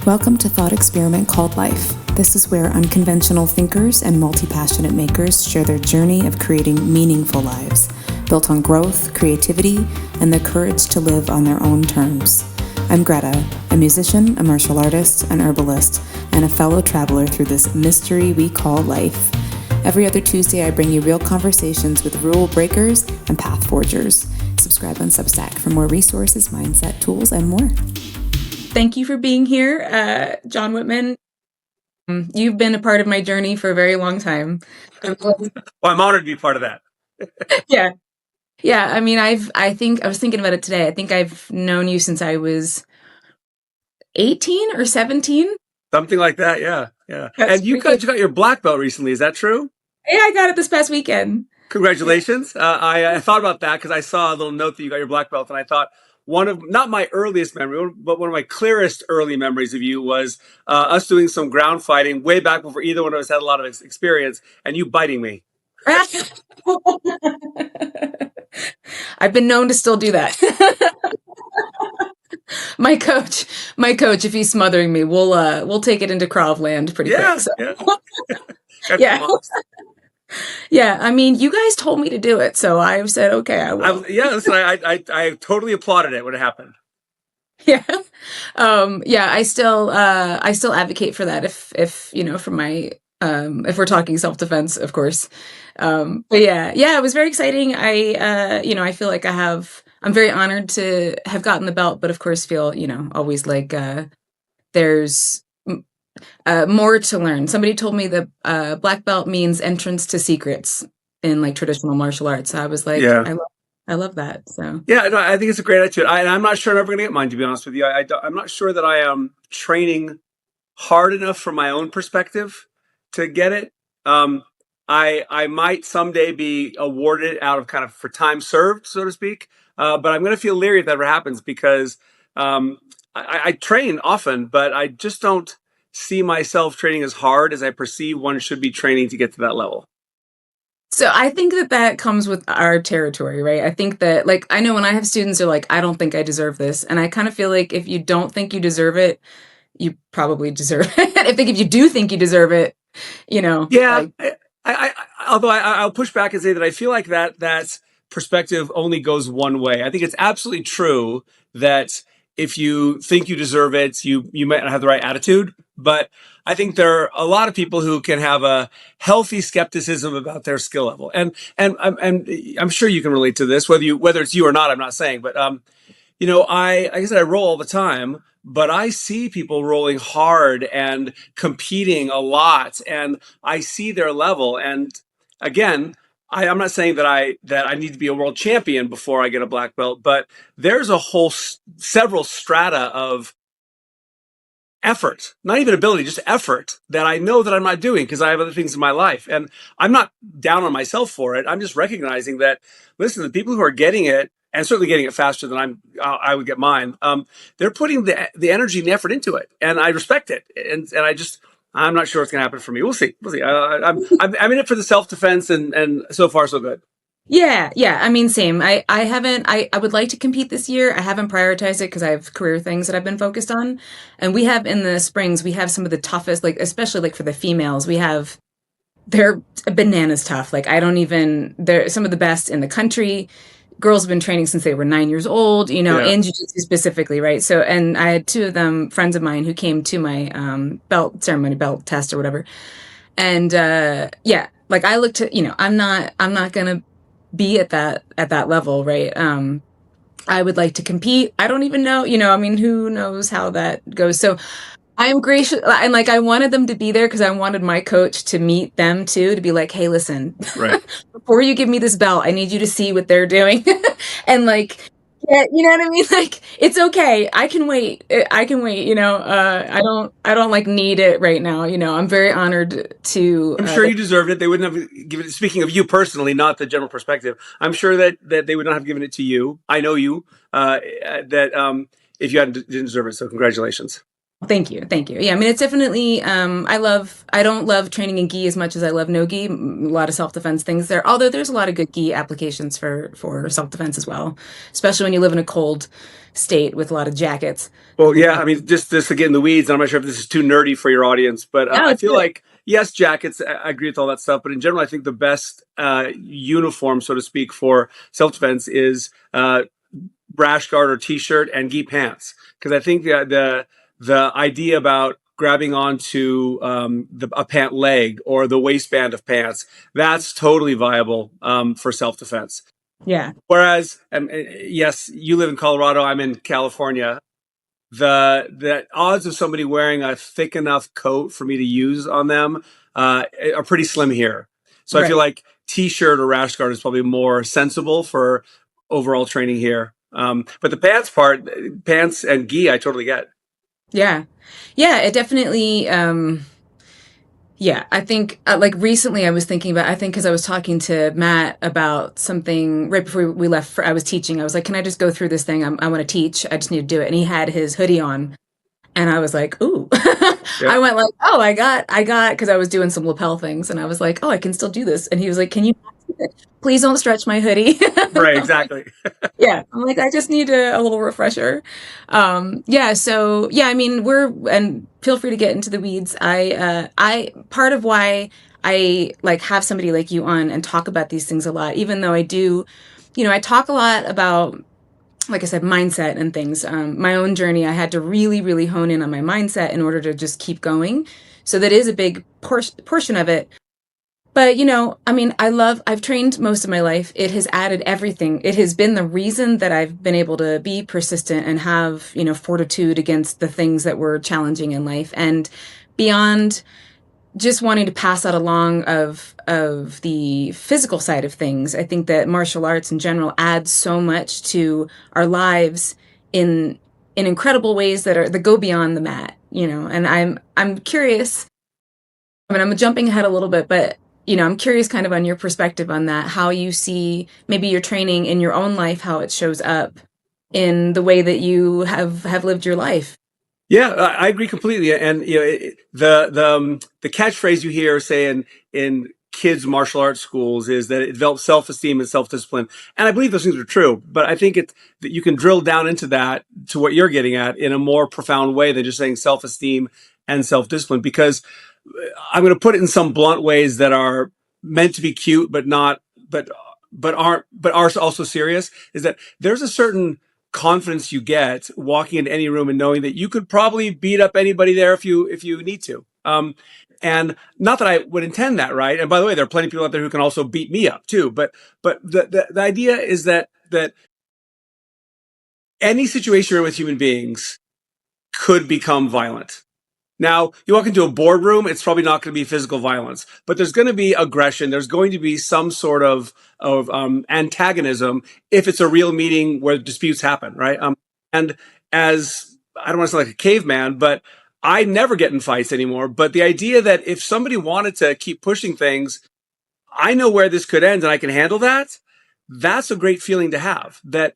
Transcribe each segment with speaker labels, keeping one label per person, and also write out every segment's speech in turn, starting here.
Speaker 1: Welcome to Thought Experiment Called Life. This is where unconventional thinkers and multi-passionate makers share their journey of creating meaningful lives, built on growth, creativity, and the courage to live on their own terms. I'm Greta, a musician, a martial artist, an herbalist, and a fellow traveler through this mystery we call life. Every other Tuesday, I bring you real conversations with rule breakers and path forgers. Subscribe on Substack for more resources, mindset, tools, and more. Thank you for being here, John Whitman. You've been a part of my journey for a very long time.
Speaker 2: Well, I'm honored to be part of that.
Speaker 1: Yeah. I mean, I was thinking about it today. I think I've known you since I was 18 or 17.
Speaker 2: Something like that. Yeah. And you got your black belt recently. Is that true?
Speaker 1: Yeah, I got it this past weekend.
Speaker 2: Congratulations. I thought about that because I saw a little note that you got your black belt, and I thought not my earliest memory, but one of my clearest early memories of you was us doing some ground fighting way back before either one of us had a lot of experience, and you biting me.
Speaker 1: I've been known to still do that. My coach, if he's smothering me, we'll take it into Krav land pretty quick. So.
Speaker 2: Yeah.
Speaker 1: Yeah, I mean, you guys told me to do it, so I said, okay, I will.
Speaker 2: Listen, I totally applauded it when it happened.
Speaker 1: Yeah. I still advocate for that if for my, if we're talking self-defense, of course. But it was very exciting. I feel like I'm very honored to have gotten the belt, but of course feel, always like, there's more to learn. Somebody told me that black belt means entrance to secrets in like traditional martial arts. So I was like, yeah. I love that. So
Speaker 2: I think it's a great attitude. I'm not sure I'm ever going to get mine, to be honest with you. I'm not sure that I am training hard enough from my own perspective to get it. I might someday be awarded out of kind of for time served, so to speak. But I'm going to feel leery if that ever happens because I train often, but I just don't see myself training as hard as I perceive one should be training to get to that level.
Speaker 1: So I think that comes with our territory, right? I think that, like, I know when I have students who are like, I don't think I deserve this. And I kind of feel like if you don't think you deserve it, you probably deserve it. I think if you do think you deserve it,
Speaker 2: Yeah. Although I'll push back and say that I feel like that perspective only goes one way. I think it's absolutely true that if you think you deserve it, you might not have the right attitude. But I think there are a lot of people who can have a healthy skepticism about their skill level. And I'm sure you can relate to this, whether it's you or not, I'm not saying. But, like I said, I roll all the time, but I see people rolling hard and competing a lot. And I see their level. And again, I'm not saying that I need to be a world champion before I get a black belt, but there's a whole several strata of effort, not even ability, just effort that I know that I'm not doing because I have other things in my life. And I'm not down on myself for it. I'm just recognizing that, listen, the people who are getting it and certainly getting it faster than I would get mine, they're putting the energy and the effort into it. And I respect it. And I'm not sure what's going to happen for me. We'll see. I'm in it for the self-defense and so far so good.
Speaker 1: Yeah. I mean, same. I would like to compete this year. I haven't prioritized it because I have career things that I've been focused on. And we have in the springs, we have some of the toughest, like, especially like for the females, they're bananas tough. Like they're some of the best in the country. Girls have been training since they were 9 years old, in jiu-jitsu specifically, right? So, and I had two of them, friends of mine, who came to my belt test or whatever. And like I looked at, I'm not gonna be at that level, right? I would like to compete. I don't even know, who knows how that goes. So I'm gracious, and like I wanted them to be there because I wanted my coach to meet them too, to be like, hey, listen,
Speaker 2: right.
Speaker 1: Before you give me this belt, I need you to see what they're doing. And like, yeah, you know what I mean? Like, it's okay. I can wait. I don't like need it right now. I'm very honored to.
Speaker 2: I'm sure you deserved it. They wouldn't have given it. Speaking of you personally, not the general perspective, I'm sure that they would not have given it to you. I know you, if you didn't deserve it. So congratulations.
Speaker 1: Thank you. Thank you. Yeah, I mean, it's definitely, I don't love training in gi as much as I love no gi. A lot of self-defense things there, although there's a lot of good gi applications for self-defense as well, especially when you live in a cold state with a lot of jackets.
Speaker 2: Well, yeah, I mean, just to get in the weeds, and I'm not sure if this is too nerdy for your audience, but
Speaker 1: No,
Speaker 2: I
Speaker 1: it's
Speaker 2: feel
Speaker 1: good.
Speaker 2: like, yes, jackets, I agree with all that stuff, but in general, I think the best uniform, so to speak, for self-defense is rash guard or t-shirt and gi pants. Because I think the idea about grabbing onto a pant leg or the waistband of pants, that's totally viable for self-defense.
Speaker 1: Yeah.
Speaker 2: Whereas, yes, you live in Colorado, I'm in California. The odds of somebody wearing a thick enough coat for me to use on them are pretty slim here. So I feel
Speaker 1: Right.
Speaker 2: like t-shirt or rash guard is probably more sensible for overall training here. But the pants part, pants and gi, I totally get.
Speaker 1: Yeah. Yeah, it definitely, yeah, I think like recently I was thinking about, I think because I was talking to Matt about something right before we left I was teaching. I was like, can I just go through this thing? I want to teach. I just need to do it. And he had his hoodie on. And I was like, ooh.
Speaker 2: Yeah,
Speaker 1: I went like, oh, because I was doing some lapel things. And I was like, oh, I can still do this. And he was like, can you please don't stretch my hoodie?
Speaker 2: right, exactly.
Speaker 1: Yeah, I'm like, I just need a little refresher. Yeah, so yeah, I mean, and feel free to get into the weeds. I part of why I like have somebody like you on and talk about these things a lot, even though I do, I talk a lot about, like I said, mindset and things. My own journey, I had to really, really hone in on my mindset in order to just keep going. So that is a big portion of it. But, I mean, I've trained most of my life. It has added everything. It has been the reason that I've been able to be persistent and have, fortitude against the things that were challenging in life. And beyond just wanting to pass that along of the physical side of things, I think that martial arts in general adds so much to our lives in incredible ways that go beyond the mat, and I'm curious. I mean, I'm jumping ahead a little bit, but I'm curious kind of on your perspective on that, how you see maybe your training in your own life, how it shows up in the way that you have lived your life.
Speaker 2: Yeah, I agree completely. And the catchphrase you hear saying in kids martial arts schools is that it develops self-esteem and self-discipline. And I believe those things are true, but I think that you can drill down into that to what you're getting at in a more profound way than just saying self-esteem and self-discipline, because I'm going to put it in some blunt ways that are meant to be cute, but not, but are also serious. Is that there's a certain confidence you get walking into any room and knowing that you could probably beat up anybody there if you need to. And not that I would intend that, right? And by the way, there are plenty of people out there who can also beat me up too. But the idea is that any situation you're in with human beings could become violent. Now, you walk into a boardroom, it's probably not going to be physical violence, but there's going to be aggression. There's going to be some sort of antagonism if it's a real meeting where disputes happen, right? And as I don't want to sound like a caveman, but I never get in fights anymore. But the idea that if somebody wanted to keep pushing things, I know where this could end and I can handle that. That's a great feeling to have. That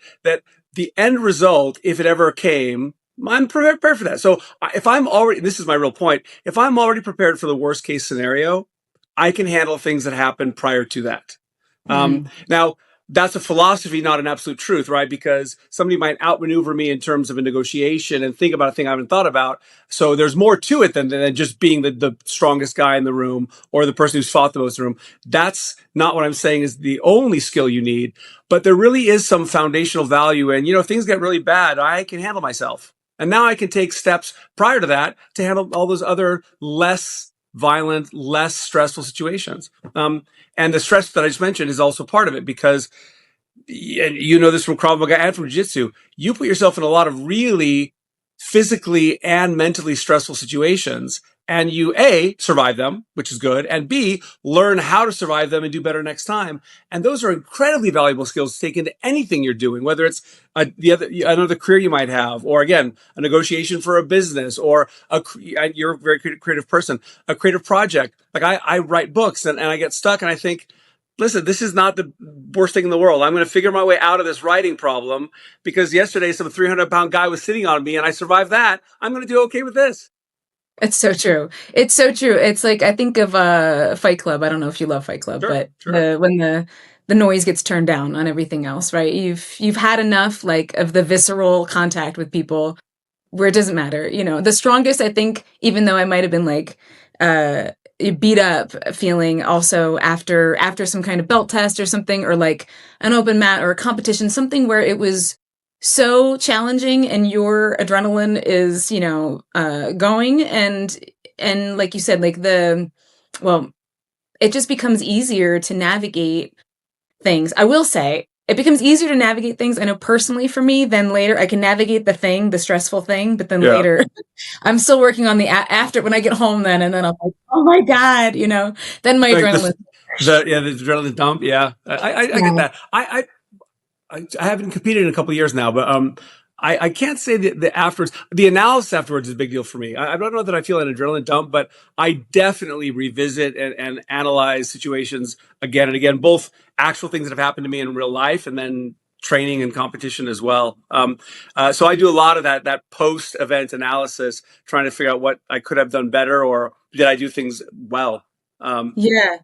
Speaker 2: the end result, if it ever came, I'm prepared for that. So if I'm already, this is my real point, if I'm already prepared for the worst case scenario, I can handle things that happen prior to that.
Speaker 1: Mm-hmm.
Speaker 2: Now, that's a philosophy, not an absolute truth, right? Because somebody might outmaneuver me in terms of a negotiation and think about a thing I haven't thought about. So there's more to it than just being the strongest guy in the room or the person who's fought the most in the room. That's not what I'm saying is the only skill you need. But there really is some foundational value. And, if things get really bad, I can handle myself. And now I can take steps prior to that to handle all those other less violent, less stressful situations. And the stress that I just mentioned is also part of it because, and you know this from Krav Maga and from Jiu-Jitsu, you put yourself in a lot of really physically and mentally stressful situations. And you, A, survive them, which is good, and B, learn how to survive them and do better next time. And those are incredibly valuable skills to take into anything you're doing, whether it's another career you might have, or again, a negotiation for a business, or you're a very creative person, a creative project. Like I write books and I get stuck and I think, listen, this is not the worst thing in the world. I'm going to figure my way out of this writing problem because yesterday some 300-pound guy was sitting on me and I survived that. I'm going to do okay with this.
Speaker 1: It's so true. It's so true. It's like I think of Fight Club. I don't know if you love Fight Club,
Speaker 2: Sure,
Speaker 1: but
Speaker 2: sure.
Speaker 1: when the noise gets turned down on everything else, right? You've had enough like of the visceral contact with people where it doesn't matter. You know, the strongest I think, even though I might have been like uh beat up feeling also after some kind of belt test or something, or like an open mat or a competition, something where it was so challenging and your adrenaline is, going, and like you said, like well, it just becomes easier to navigate things. I will say it becomes easier to navigate things. I know personally for me, then later I can navigate the stressful thing, but then
Speaker 2: Yeah.
Speaker 1: later I'm still working on the after when I get home then, and then I'm like, oh my God, then my
Speaker 2: Like
Speaker 1: adrenaline.
Speaker 2: the adrenaline dump. Yeah. I get
Speaker 1: Yeah.
Speaker 2: that. I haven't competed in a couple of years now, but I can't say that the afterwards, the analysis afterwards is a big deal for me. I don't know that I feel an adrenaline dump, but I definitely revisit and analyze situations again and again, both actual things that have happened to me in real life and then training and competition as well. So I do a lot of that post event analysis, trying to figure out what I could have done better or did I do things well. Um,
Speaker 1: Yeah.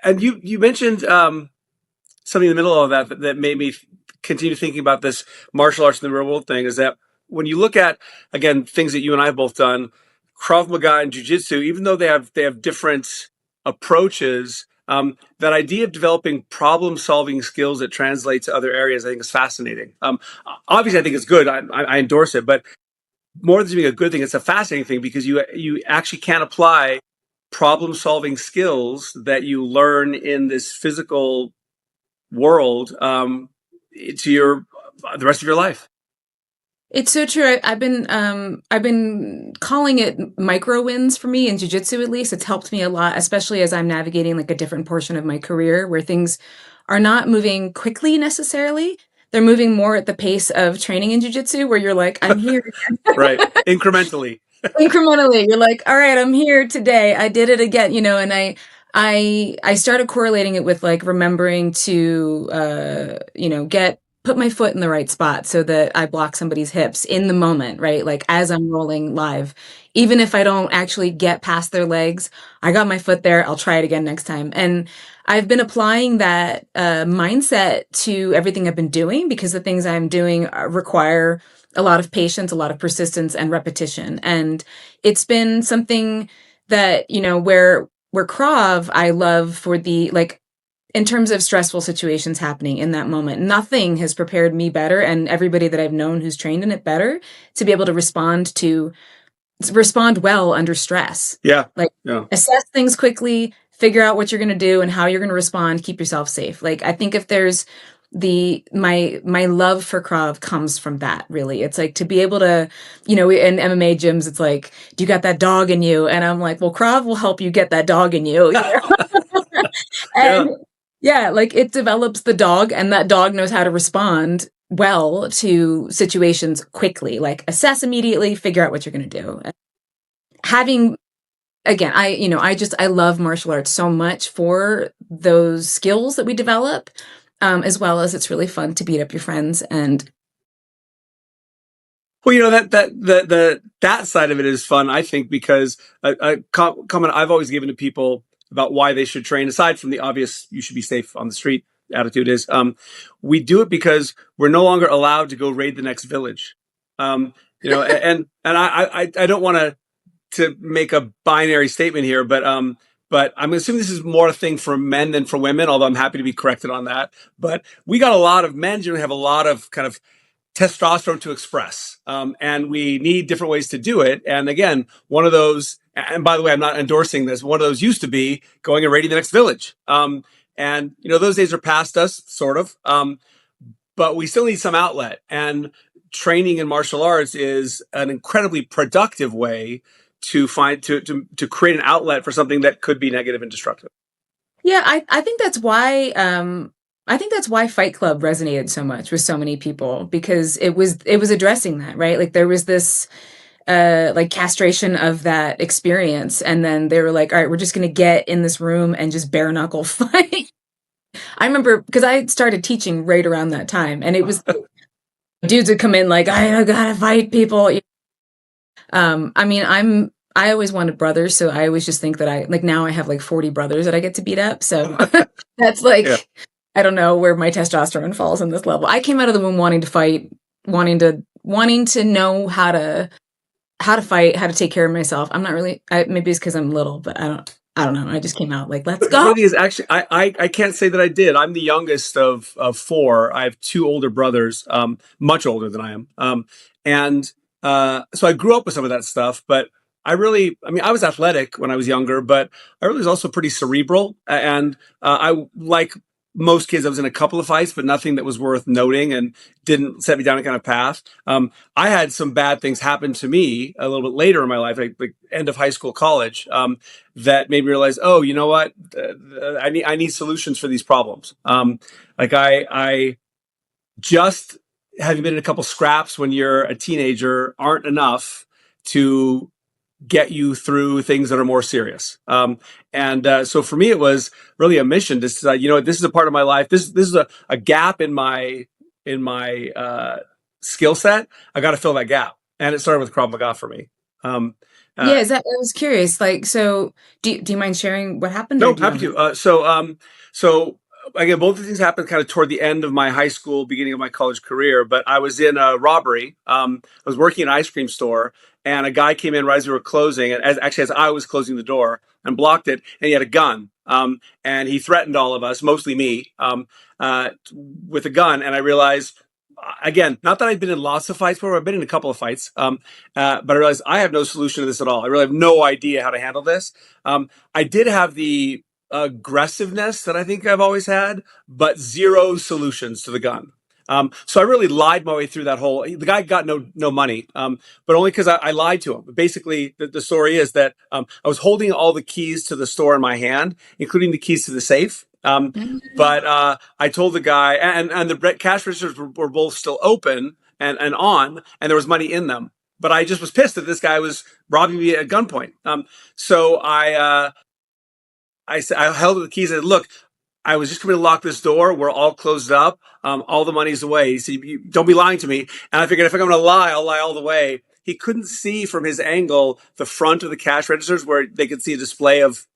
Speaker 2: and you mentioned something in the middle of that made me continue thinking about this martial arts in the real world thing is that when you look at again things that you and I have both done, Krav Maga and Jiu Jitsu, even though they have different approaches, that idea of developing problem solving skills that translate to other areas, I think is fascinating. Obviously, I think it's good. I endorse it, but more than being a good thing, it's a fascinating thing because you actually can apply problem solving skills that you learn in this physical world to your the rest of your life.
Speaker 1: It's so true. I've been calling it micro wins for me in jujitsu. At least it's helped me a lot, especially as I'm navigating like a different portion of my career where things are not moving quickly necessarily. They're moving more at the pace of training in jujitsu, where you're like, I'm here
Speaker 2: Right, incrementally.
Speaker 1: incrementally. You're like, all right, I'm here today. I did it again, and I started correlating it with like remembering to get put my foot in the right spot so that I block somebody's hips in the moment, right? Like as I'm rolling live. Even if I don't actually get past their legs, I got my foot there. I'll try it again next time. And I've been applying that mindset to everything I've been doing because the things I'm doing require a lot of patience, a lot of persistence and repetition. And it's been something that, where Krav, I love for the, like, in terms of stressful situations happening in that moment, nothing has prepared me better and everybody that I've known who's trained in it better to be able to respond well under stress.
Speaker 2: Yeah,
Speaker 1: Like
Speaker 2: yeah.
Speaker 1: assess things quickly, figure out what you're going to do and how you're going to respond, keep yourself safe. Like I think if there's my love for Krav comes from that really. It's like to be able to, in MMA gyms, it's like, do you got that dog in you? And I'm like, well, Krav will help you get that dog in you.
Speaker 2: Yeah.
Speaker 1: And yeah, like it develops the dog and that dog knows how to respond well to situations quickly, like assess immediately, figure out what you're going to do. Having again, I love martial arts so much for those skills that we develop, as well as it's really fun to beat up your friends. And
Speaker 2: Well, that side of it is fun, I think, because a comment I've always given to people about why they should train, aside from the obvious "you should be safe on the street" attitude, is we do it because we're no longer allowed to go raid the next village. And I don't want to make a binary statement here, but I'm assuming this is more a thing for men than for women. Although I'm happy to be corrected on that. But we got a lot of men generally have a lot of kind of testosterone to express. And we need different ways to do it. And again, one of those, and by the way, I'm not endorsing this, one of those used to be going and raiding the next village. And, those days are past us, sort of. But we still need some outlet. And training in martial arts is an incredibly productive way to to create an outlet for something that could be negative and destructive.
Speaker 1: yeah, I think that's why Fight Club resonated so much with so many people because it was addressing that, right? Like there was this like castration of that experience, and then they were like, all right, we're just gonna get in this room and just bare knuckle fight. I remember because I started teaching right around that time, and it was dudes would come in like, I gotta fight people. I mean, I always wanted brothers, so I always just think that I like now I have like 40 brothers that I get to beat up. So that's
Speaker 2: Yeah.
Speaker 1: like I don't know where my testosterone falls in this level. I came out of the womb wanting to fight, wanting to know how to fight, how to take care of myself. I'm not really maybe it's because I'm little, but I don't know. I just came out like, let's
Speaker 2: The
Speaker 1: go.
Speaker 2: funny thing is, actually, I can't say that I did. I'm the youngest of four. I have two older brothers, much older than I am. And so I grew up with some of that stuff, but I mean, I was athletic when I was younger, but I really was also pretty cerebral. And I, like most kids, I was in a couple of fights, but nothing that was worth noting and didn't set me down a kind of path. I had some bad things happen to me a little bit later in my life, like end of high school, college. That made me realize, oh, you know what? I need solutions for these problems. Like I just having been in a couple scraps when you're a teenager aren't enough to get you through things that are more serious. And so for me, it was really a mission to decide, you know, this is a part of my life. This is a gap in my skill set. I got to fill that gap, and it started with Krav Maga for me. Um, uh,
Speaker 1: Yeah, is that I was curious. Like, so do you mind sharing what happened, or
Speaker 2: No,
Speaker 1: do you
Speaker 2: happy
Speaker 1: want me?
Speaker 2: to. So again, both of these happened kind of toward the end of my high school, beginning of my college career. But I was in a robbery. I was working in an ice cream store, and a guy came in right as we were closing, and as I was closing the door and blocked it, and he had a gun. And he threatened all of us, mostly me, with a gun. And I realized, again, not that I'd been in lots of fights before, I've been in a couple of fights, but I realized I have no solution to this at all. I really have no idea how to handle this. I did have the aggressiveness that I think I've always had, but zero solutions to the gun. So I really lied my way through that whole. The guy got no money, but only because I lied to him. Basically, the story is that I was holding all the keys to the store in my hand, including the keys to the safe. But I told the guy, and the cash registers were both still open and on, and there was money in them. But I just was pissed that this guy was robbing me at gunpoint. So I said, I held the keys and said, look, I was just coming to lock this door. We're all closed up. All the money's away. He said, don't be lying to me. And I figured if I'm going to lie, I'll lie all the way. He couldn't see from his angle the front of the cash registers where they could see a display of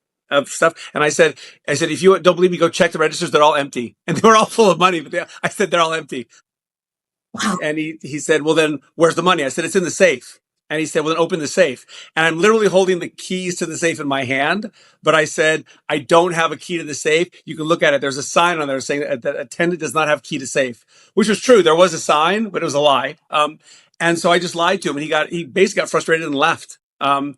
Speaker 2: stuff. And I said, if you don't believe me, go check the registers. They're all empty. And they were all full of money, but I said, they're all empty.
Speaker 1: Wow.
Speaker 2: And he said, well, then where's the money? I said, it's in the safe. And he said, well, then open the safe. And I'm literally holding the keys to the safe in my hand. But I said, I don't have a key to the safe. You can look at it. There's a sign on there saying that a tenant does not have key to safe, which was true. There was a sign, but it was a lie. And so I just lied to him, and he basically got frustrated and left. But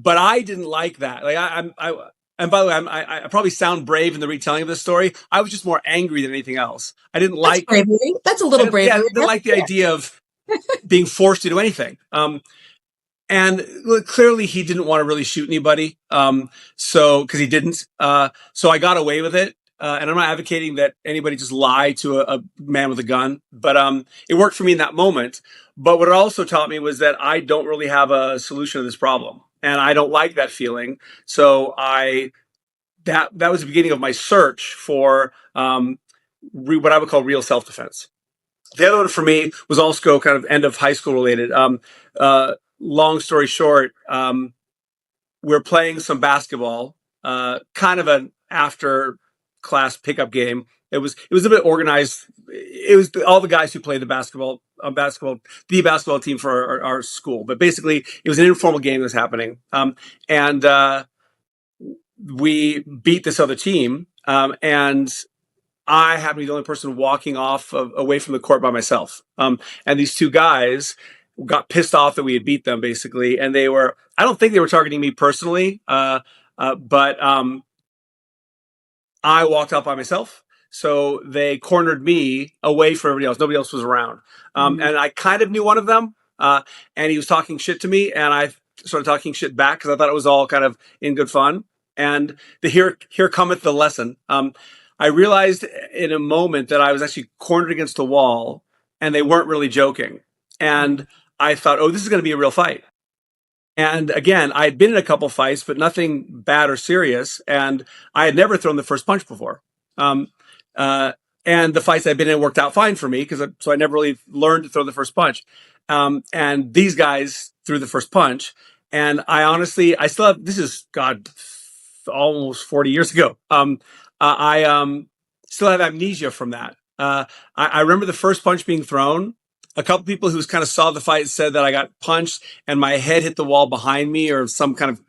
Speaker 2: I didn't like that. Like and by the way, I probably sound brave in the retelling of this story. I was just more angry than anything else. I didn't
Speaker 1: That's
Speaker 2: like,
Speaker 1: bravery. That's a little
Speaker 2: yeah, I
Speaker 1: bravery.
Speaker 2: didn't like the idea of being forced to do anything. And clearly he didn't want to really shoot anybody. So, cause he didn't. So I got away with it. And I'm not advocating that anybody just lie to a man with a gun, but, it worked for me in that moment. But what it also taught me was that I don't really have a solution to this problem, and I don't like that feeling. So that was the beginning of my search for, what I would call real self-defense. The other one for me was also kind of end of high school related. Long story short, we're playing some basketball, kind of an after class pickup game. It was a bit organized. It was all the guys who played the basketball team for our school. But basically, it was an informal game that was happening, and we beat this other team, and I happened to be the only person walking away from the court by myself. And these two guys got pissed off that we had beat them, basically. And I don't think they were targeting me personally, but I walked out by myself. So they cornered me away from everybody else. Nobody else was around.
Speaker 1: Mm-hmm.
Speaker 2: And I kind of knew one of them, and he was talking shit to me. And I started talking shit back because I thought it was all kind of in good fun. And here cometh the lesson. I realized in a moment that I was actually cornered against a wall, and they weren't really joking. And I thought, oh, this is going to be a real fight. And again, I had been in a couple fights, but nothing bad or serious. And I had never thrown the first punch before. And the fights I've been in worked out fine for me so I never really learned to throw the first punch. And these guys threw the first punch. And I still have, this is, God, almost 40 years ago. I still have amnesia from that. I remember the first punch being thrown. A couple people who kind of saw the fight said that I got punched and my head hit the wall behind me or some kind of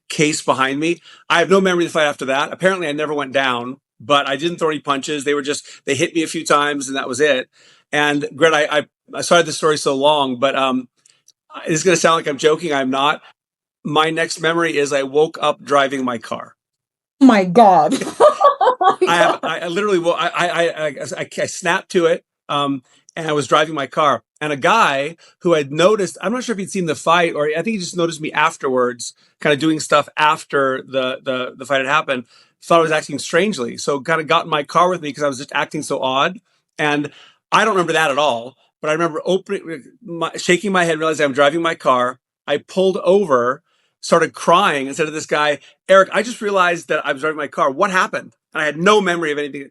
Speaker 2: case behind me. I have no memory of the fight after that. Apparently, I never went down, but I didn't throw any punches. They hit me a few times and that was it. And Greg, I started this story so long, but it's going to sound like I'm joking. I'm not. My next memory is I woke up driving my car.
Speaker 1: Oh my God. Oh my God.
Speaker 2: I literally, I snapped to it. And I was driving my car, and a guy who had noticed, I'm not sure if he'd seen the fight, or I think he just noticed me afterwards, kind of doing stuff after the fight had happened, thought I was acting strangely. So kind of got in my car with me because I was just acting so odd. And I don't remember that at all, but I remember shaking my head, realizing I'm driving my car. I pulled over, started crying, and said to this guy, Eric, I just realized that I was driving my car. What happened? And I had no memory of anything.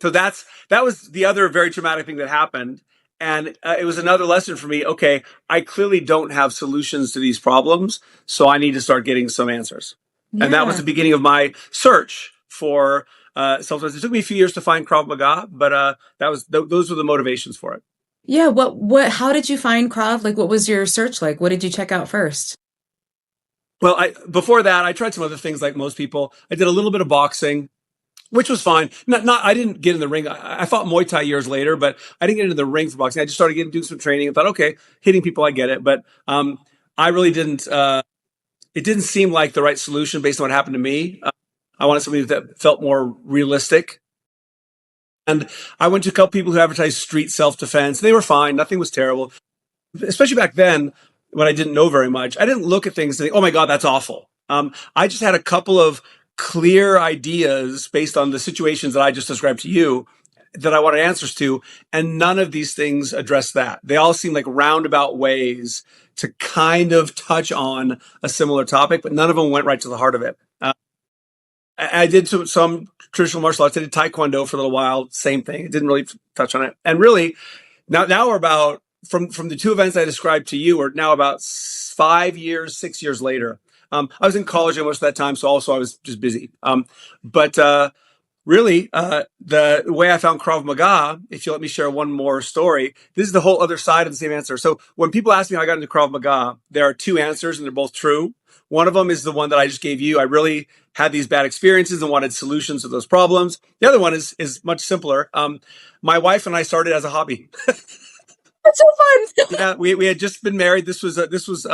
Speaker 2: So that was the other very traumatic thing that happened. And it was another lesson for me. Okay, I clearly don't have solutions to these problems, so I need to start getting some answers. Yeah. And that was the beginning of my search for self-defense. It took me a few years to find Krav Maga, but those were the motivations for it.
Speaker 1: Yeah. How did you find Krav? Like, what was your search like? What did you check out first?
Speaker 2: Well, before that, I tried some other things like most people. I did a little bit of boxing, which was fine. I didn't get in the ring. I fought Muay Thai years later, but I didn't get into the ring for boxing. I just started doing some training and thought, okay, hitting people, I get it. But I really didn't, it didn't seem like the right solution based on what happened to me. I wanted something that felt more realistic. And I went to a couple people who advertised street self-defense. They were fine. Nothing was terrible. Especially back then when I didn't know very much. I didn't look at things and think, oh my God, that's awful. I just had a couple of clear ideas based on the situations that I just described to you that I wanted answers to. And none of these things address that. They all seem like roundabout ways to kind of touch on a similar topic, but none of them went right to the heart of it. I did some traditional martial arts. I did Taekwondo for a little while. Same thing. It didn't really touch on it. And really, now we're about, from the two events I described to you, we're now about 6 years later. I was in college most of that time, so also I was just busy. But really, the way I found Krav Maga, if you let me share one more story, this is the whole other side of the same answer. So when people ask me how I got into Krav Maga, there are two answers, and they're both true. One of them is the one that I just gave you. I really had these bad experiences and wanted solutions to those problems. The other one is much simpler. My wife and I started as a hobby.
Speaker 1: That's so fun.
Speaker 2: Yeah, we had just been married. This was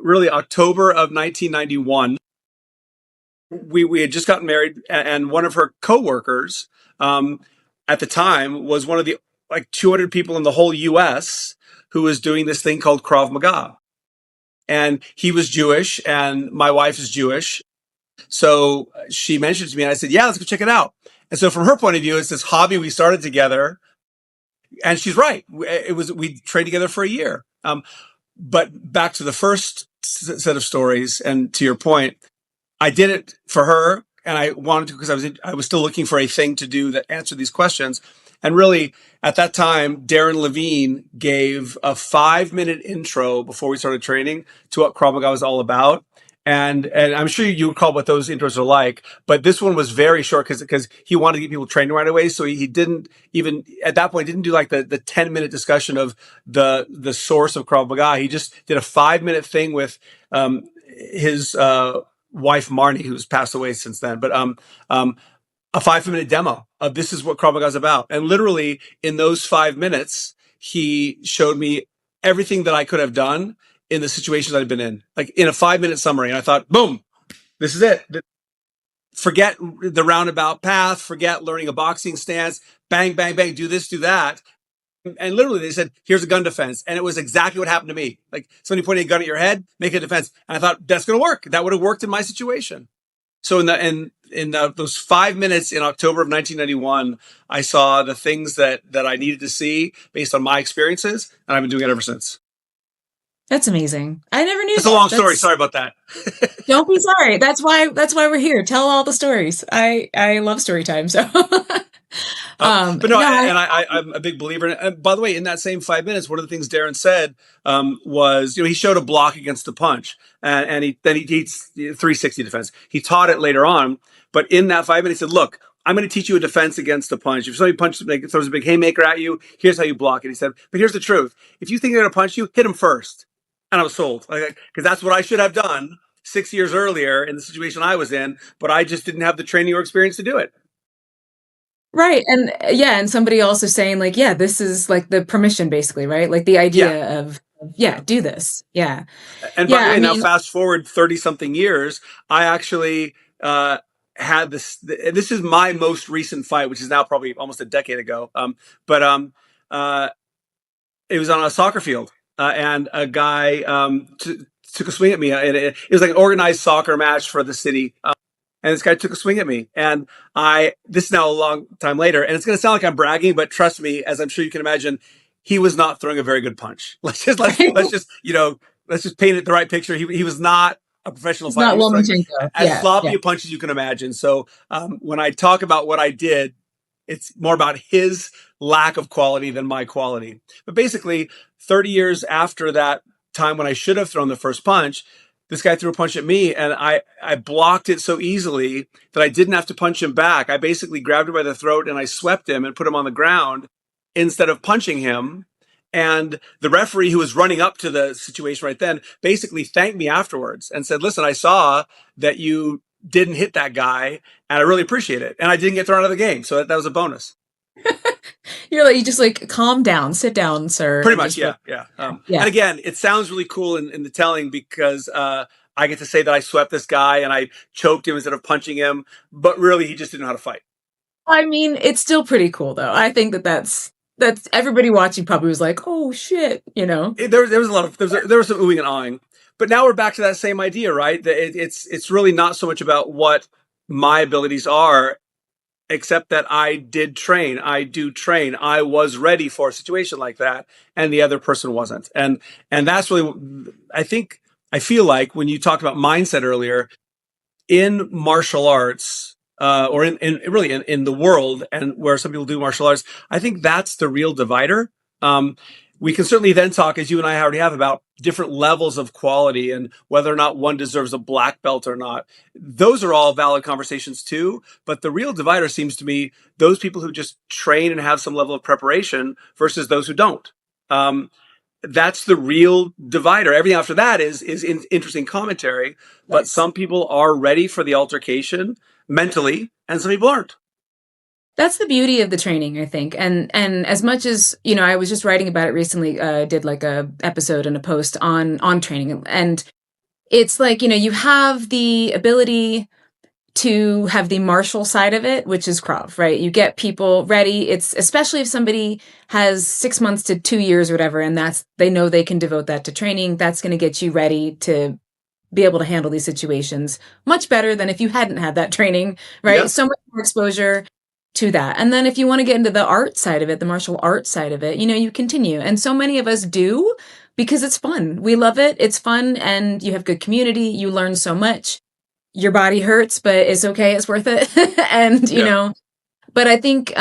Speaker 2: really October of 1991. We had just gotten married, and one of her coworkers at the time was one of the 200 people in the whole U.S. who was doing this thing called Krav Maga. And he was Jewish, and my wife is Jewish. So she mentioned it to me, and I said, yeah, let's go check it out. And so from her point of view, it's this hobby we started together. And she's right. We trained together for a year. But back to the first set of stories, and to your point, I did it for her, and I wanted to because I was still looking for a thing to do that answered these questions. And really, at that time, Darren Levine gave a 5-minute intro before we started training to what Krav Maga was all about. And I'm sure you recall what those intros are like, but this one was very short because he wanted to get people trained right away. So he didn't even, at that point, didn't do like the 10-minute discussion of the source of Krav Maga. He just did a 5-minute thing with his wife, Marnie, who's passed away since then. But a 5-minute demo of this is what Krav Maga is about. And literally in those 5 minutes, he showed me everything that I could have done in the situations I'd been in, like in a 5-minute summary. And I thought, boom, this is it. Forget the roundabout path, forget learning a boxing stance, bang, bang, bang, do this, do that. And literally they said, here's a gun defense. And it was exactly what happened to me. Like somebody pointing a gun at your head, make a defense. And I thought, that's going to work. That would have worked in my situation. So in those 5 minutes in October of 1991, I saw the things that I needed to see based on my experiences. And I've been doing it ever since.
Speaker 1: That's amazing. I never knew.
Speaker 2: It's a long story. Sorry about that.
Speaker 1: Don't be sorry. That's why we're here. Tell all the stories. I love story time. So
Speaker 2: But no,
Speaker 1: No,
Speaker 2: I'm a big believer. And by the way, in that same 5 minutes, one of the things Darren said was, he showed a block against the punch, and he teach 360 defense. He taught it later on, but in that 5 minutes, he said, "Look, I'm going to teach you a defense against the punch. If somebody throws a big haymaker at you, here's how you block it." He said, "But here's the truth: if you think they're going to punch you, hit them first." And I was sold, because that's what I should have done 6 years earlier in the situation I was in, but I just didn't have the training or experience to do it.
Speaker 1: right. And yeah, and somebody also saying like, yeah, this is like the permission basically, right? Like the
Speaker 2: Yeah.
Speaker 1: idea of yeah, do this. Yeah.
Speaker 2: And by
Speaker 1: Yeah,
Speaker 2: the
Speaker 1: I
Speaker 2: way, now
Speaker 1: mean,
Speaker 2: fast forward 30 something years, I actually had this. This is my most recent fight, which is now probably almost a decade ago. But uh, it was on a soccer field, and a guy took a swing at me. It was like an organized soccer match for the city. And this guy took a swing at me, and this is now a long time later, and it's going to sound like I'm bragging, but trust me, as I'm sure you can imagine, he was not throwing a very good punch. Let's just paint it the right picture. He was not a professional
Speaker 1: it's
Speaker 2: fighter.
Speaker 1: not
Speaker 2: He was throwing
Speaker 1: Lomachenko.
Speaker 2: as
Speaker 1: Yeah,
Speaker 2: sloppy
Speaker 1: yeah.
Speaker 2: a punch as you can imagine. So when I talk about what I did, it's more about his lack of quality than my quality. But basically, 30 years after that time when I should have thrown the first punch, this guy threw a punch at me, and I blocked it so easily that I didn't have to punch him back. I basically grabbed him by the throat and I swept him and put him on the ground instead of punching him. And the referee, who was running up to the situation right then, basically thanked me afterwards and said, "Listen, I saw that you didn't hit that guy, and I really appreciate it. And I didn't get thrown out of the game, so that was a bonus."
Speaker 1: You're like, you just like calm down, sit down, sir,
Speaker 2: Pretty
Speaker 1: and
Speaker 2: much,
Speaker 1: just
Speaker 2: yeah, yeah.
Speaker 1: yeah.
Speaker 2: And again, it sounds really cool in the telling, because I get to say that I swept this guy and I choked him instead of punching him, but really he just didn't know how to fight.
Speaker 1: I mean, it's still pretty cool though. I think that's everybody watching probably was like, oh shit, you know.
Speaker 2: There was a lot of there was some oohing and ahhing, but now we're back to that same idea, right? That it's really not so much about what my abilities are, except that I did train. I do train. I was ready for a situation like that, and the other person wasn't. And that's really, I feel like when you talked about mindset earlier, in martial arts, or in really in the world, and where some people do martial arts, I think that's the real divider. We can certainly then talk, as you and I already have, about different levels of quality and whether or not one deserves a black belt or not. Those are all valid conversations too. But the real divider seems to me those people who just train and have some level of preparation versus those who don't. That's the real divider. Everything after that is interesting commentary. But
Speaker 1: Yes.
Speaker 2: some people are ready for the altercation mentally, and some people aren't.
Speaker 1: That's the beauty of the training, I think. And as much as, you know, I was just writing about it recently, did like a episode and a post on training, and it's like, you know, you have the ability to have the martial side of it, which is Krav, right? You get people ready. It's especially if somebody has 6 months to 2 years or whatever, and they know they can devote that to training. That's going to get you ready to be able to handle these situations much better than if you hadn't had that training, right?
Speaker 2: Yeah.
Speaker 1: So much more exposure to that. And then if you want to get into the art side of it, the martial art side of it, you know, you continue. And so many of us do because it's fun. We love it. It's fun, and you have good community. You learn so much. Your body hurts, but it's okay. It's worth it. And, you
Speaker 2: Yeah.
Speaker 1: know, but I think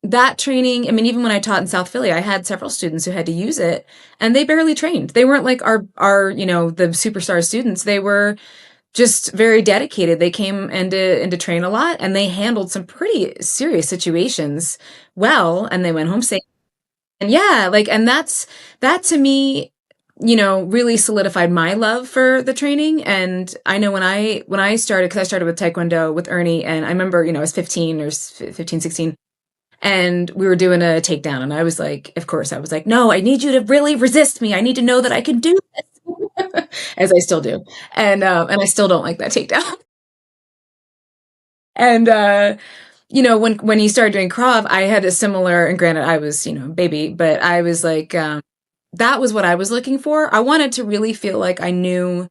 Speaker 1: that training, I mean, even when I taught in South Philly, I had several students who had to use it, and they barely trained. They weren't like our, you know, the superstar students. They were just very dedicated. They came into train a lot, and they handled some pretty serious situations well, and they went home safe. And yeah, like, and that to me, you know, really solidified my love for the training. And I know when I started, because I started with Taekwondo with Ernie, and I remember, you know, I was 15 or 15, 16, and we were doing a takedown, and I was like, of course, I was like, no, I need you to really resist me. I need to know that I can do this, as I still do, and I still don't like that takedown. And you know, when he started doing Krav, I had a similar, and granted, I was, you know, baby, but I was like, that was what I was looking for. I wanted to really feel like I knew,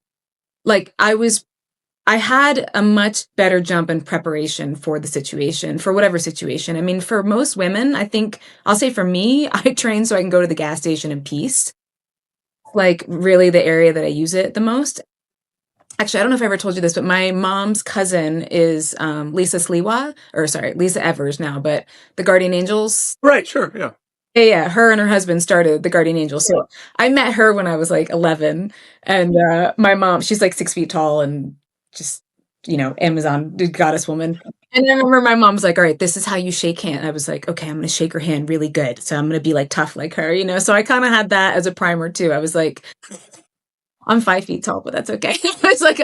Speaker 1: like I had a much better jump in preparation for the situation, for whatever situation. I mean, for most women, I think, I'll say for me, I train so I can go to the gas station in peace, like really the area that I use it the most. Actually, I don't know if I ever told you this, but my mom's cousin is Lisa Sliwa, or sorry, Lisa Evers now, but the Guardian Angels.
Speaker 2: Right. Sure. Yeah.
Speaker 1: Yeah, yeah, her and her husband started the Guardian Angels. So I met her when I was like 11, and my mom, she's like 6 feet tall and just, Amazon goddess woman. And I remember my mom was like, "All right, this is how you shake hand." I was like, "Okay, I'm gonna shake her hand really good, so I'm gonna be like tough like her." So I kind of had that as a primer too. I was like, I'm 5 feet tall, but that's okay. It's like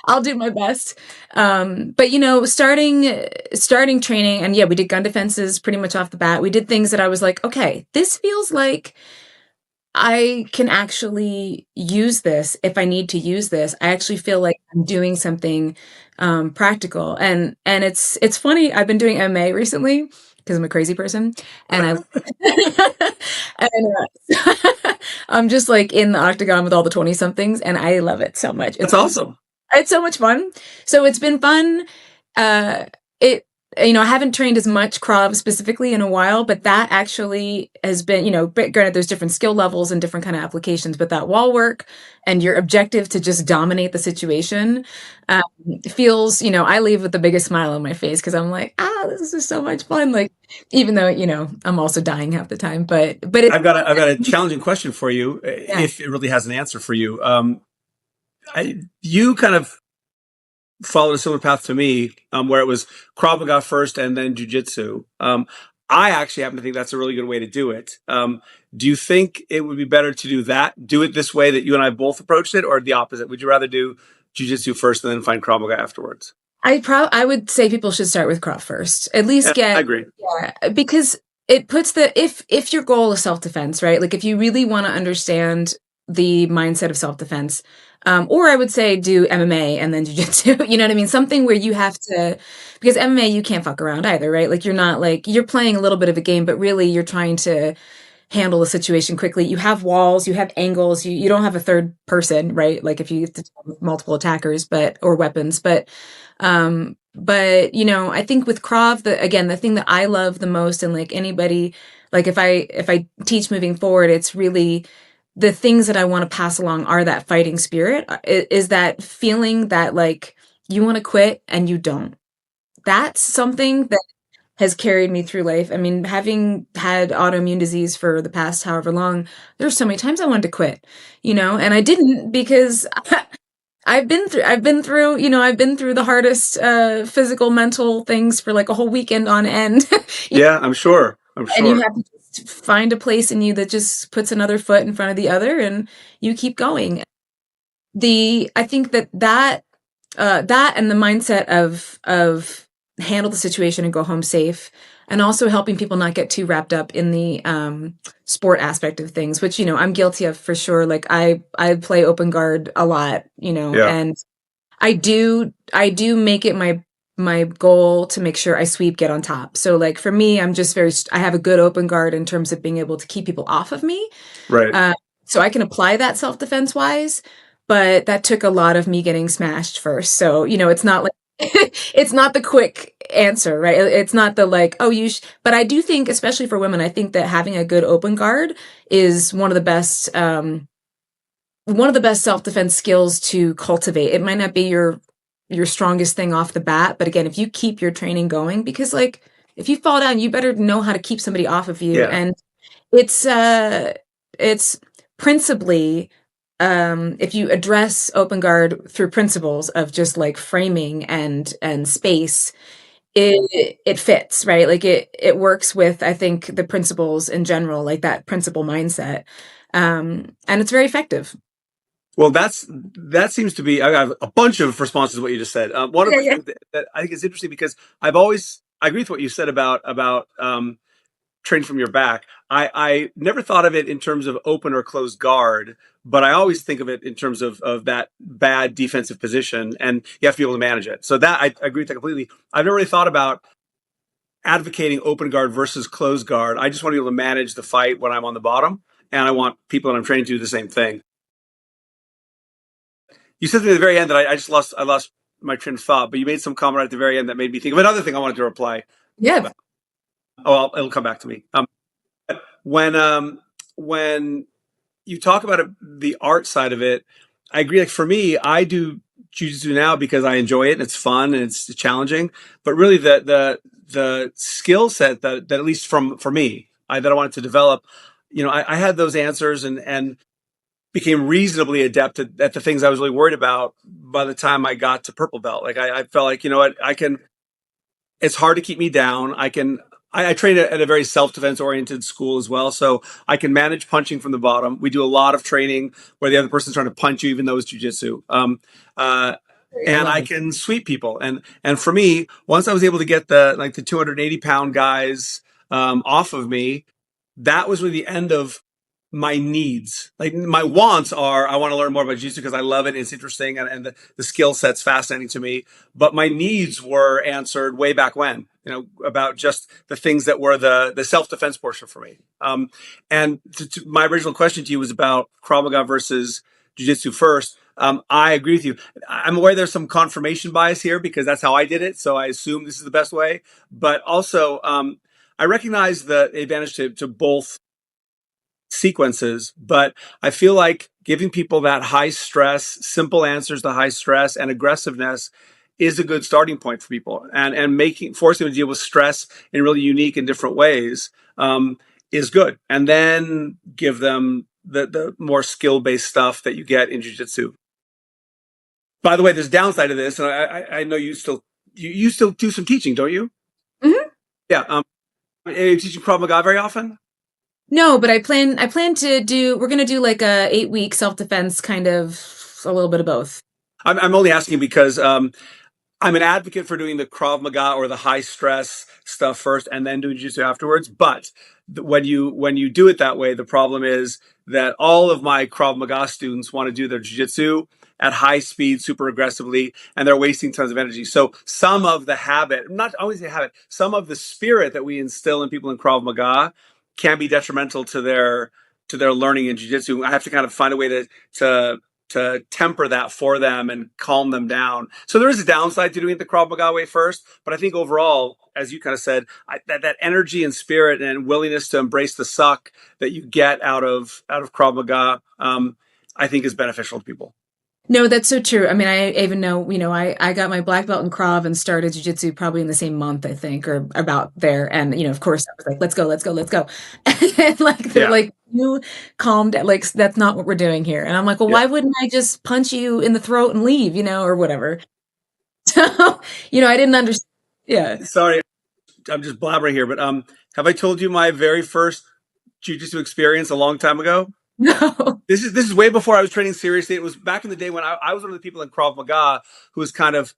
Speaker 1: I'll do my best. But starting training, and yeah, we did gun defenses pretty much off the bat. We did things that I was like, okay, this feels like I can actually use this if I need to use this. I actually feel like I'm doing something practical, and it's funny. I've been doing MMA recently because I'm a crazy person, and I'm just like in the octagon with all the 20 somethings, and I love it so much.
Speaker 2: That's awesome.
Speaker 1: It's so much fun. So it's been fun. It I haven't trained as much Krav specifically in a while, but that actually has been, granted there's different skill levels and different kind of applications, but that wall work and your objective to just dominate the situation um, feels, I leave with the biggest smile on my face because I'm like, this is so much fun. Like, even though, I'm also dying half the time, but it's,
Speaker 2: I've got a challenging question for you,
Speaker 1: yeah.
Speaker 2: if it really has an answer for you. You kind of followed a similar path to me, where it was Krav Maga first and then jujitsu. I actually happen to think that's a really good way to do it. Do you think it would be better to do it this way that you and I both approached it, or the opposite? Would you rather do jujitsu first and then find Krav Maga afterwards?
Speaker 1: I would say people should start with Krav first. At least
Speaker 2: Yeah, I agree.
Speaker 1: because it puts if your goal is self-defense, right? Like if you really want to understand the mindset of self-defense, or I would say do MMA and then jujitsu. You know what I mean? Something where you have to, because MMA you can't fuck around either, right? Like you're playing a little bit of a game, but really you're trying to handle the situation quickly. You have walls, you have angles, you don't have a third person, right? Like if you have to deal with multiple attackers, or weapons, but I think with Krav, the thing that I love the most, and like anybody, like if I teach moving forward, it's really the things that I want to pass along are that fighting spirit, is that feeling that like you want to quit and you don't. That's something that has carried me through life. I mean, having had autoimmune disease for the past however long, there's so many times I wanted to quit, and I didn't because I've been through the hardest physical, mental things for like a whole weekend on end.
Speaker 2: Yeah, I'm sure.
Speaker 1: And you have to just find a place in you that just puts another foot in front of the other, and you keep going. I think that and the mindset of handle the situation and go home safe, and also helping people not get too wrapped up in the sport aspect of things, which I'm guilty of for sure. Like I play open guard a lot,
Speaker 2: Yeah.
Speaker 1: and I do make it my goal to make sure I sweep, get on top. So like for me, I have a good open guard in terms of being able to keep people off of me.
Speaker 2: Right.
Speaker 1: So I can apply that self-defense wise, but that took a lot of me getting smashed first. So, it's not like it's not the quick answer, right? It's not the like, oh, but I do think, especially for women, I think that having a good open guard is one of the best self-defense skills to cultivate. It might not be your strongest thing off the bat, but again, if you keep your training going, because like if you fall down, you better know how to keep somebody off of you.
Speaker 2: Yeah.
Speaker 1: And it's principally if you address open guard through principles of just like framing and space, it fits, right? Like it works with, I think, the principles in general, like that principle mindset. And it's very effective.
Speaker 2: Well, that seems to be. I have a bunch of responses to what you just said. One of
Speaker 1: Yeah,
Speaker 2: the
Speaker 1: yeah.
Speaker 2: things that I think is interesting because I agree with what you said about training from your back. I never thought of it in terms of open or closed guard, but I always think of it in terms of that bad defensive position, and you have to be able to manage it. So that I agree with that completely. I've never really thought about advocating open guard versus closed guard. I just want to be able to manage the fight when I'm on the bottom, and I want people that I'm training to do the same thing. You said to me at the very end that I lost my train of thought, but you made some comment right at the very end that made me think of another thing I wanted to reply.
Speaker 1: Yeah.
Speaker 2: It'll come back to me. When you talk about it, the art side of it, I agree. Like for me, I do jiu-jitsu now because I enjoy it and it's fun and it's challenging. But really, the skill set that at least for me, that I wanted to develop, I had those answers and became reasonably adept at the things I was really worried about by the time I got to purple belt. Like I felt like, what, I can. It's hard to keep me down. I train at a very self-defense oriented school as well. So I can manage punching from the bottom. We do a lot of training where the other person's trying to punch you, even though it's jujitsu. Uh,
Speaker 1: I
Speaker 2: and
Speaker 1: love
Speaker 2: I
Speaker 1: it.
Speaker 2: can sweep people. And for me, once I was able to get the 280-pound guys, off of me, that was really the end of my needs. Like my wants are, I want to learn more about jiu-jitsu because I love it. It's interesting. And the skill set's fascinating to me. But my needs were answered way back when, about just the things that were the self-defense portion for me. And my original question to you was about Krav Maga versus jiu-jitsu first. I agree with you. I'm aware there's some confirmation bias here because that's how I did it. So I assume this is the best way. But also, I recognize the advantage to both sequences, but I feel like giving people that high stress, simple answers to high stress and aggressiveness is a good starting point for people, and forcing them to deal with stress in really unique and different ways, is good. And then give them the more skill based stuff that you get in jiu-jitsu. By the way, there's a downside to this, and I know you still do some teaching, don't you?
Speaker 1: Mhm.
Speaker 2: Yeah. Are you teaching Krav Maga very often?
Speaker 1: No, but I plan to do, we're going to do like a 8 week self-defense kind of, a little bit of both.
Speaker 2: I'm only asking because I'm an advocate for doing the Krav Maga or the high stress stuff first and then doing jiu-jitsu afterwards. But when you do it that way, the problem is that all of my Krav Maga students want to do their jiu-jitsu at high speed, super aggressively, and they're wasting tons of energy. So some of the habit, not always the habit, some of the spirit that we instill in people in Krav Maga can be detrimental to their learning in jiu-jitsu. I have to kind of find a way to temper that for them and calm them down. So there is a downside to doing it the Krav Maga way first, but I think overall, as you kind of said, that energy and spirit and willingness to embrace the suck that you get out of Krav Maga, I think is beneficial to people.
Speaker 1: No, that's so true. I mean, I even know, I got my black belt in Krav and started jujitsu probably in the same month, I think, or about there. And, of course, I was like, let's go, let's go, let's go. And like, they're
Speaker 2: Yeah,
Speaker 1: like, you calm down. Like, that's not what we're doing here. And I'm like, well,
Speaker 2: yeah.
Speaker 1: why wouldn't I just punch you in the throat and leave, or whatever? So, I didn't understand. Yeah.
Speaker 2: Sorry, I'm just blabbering here, but have I told you my very first jujitsu experience a long time ago?
Speaker 1: No.
Speaker 2: This is way before I was training seriously. It was back in the day when I was one of the people in Krav Maga who was kind of,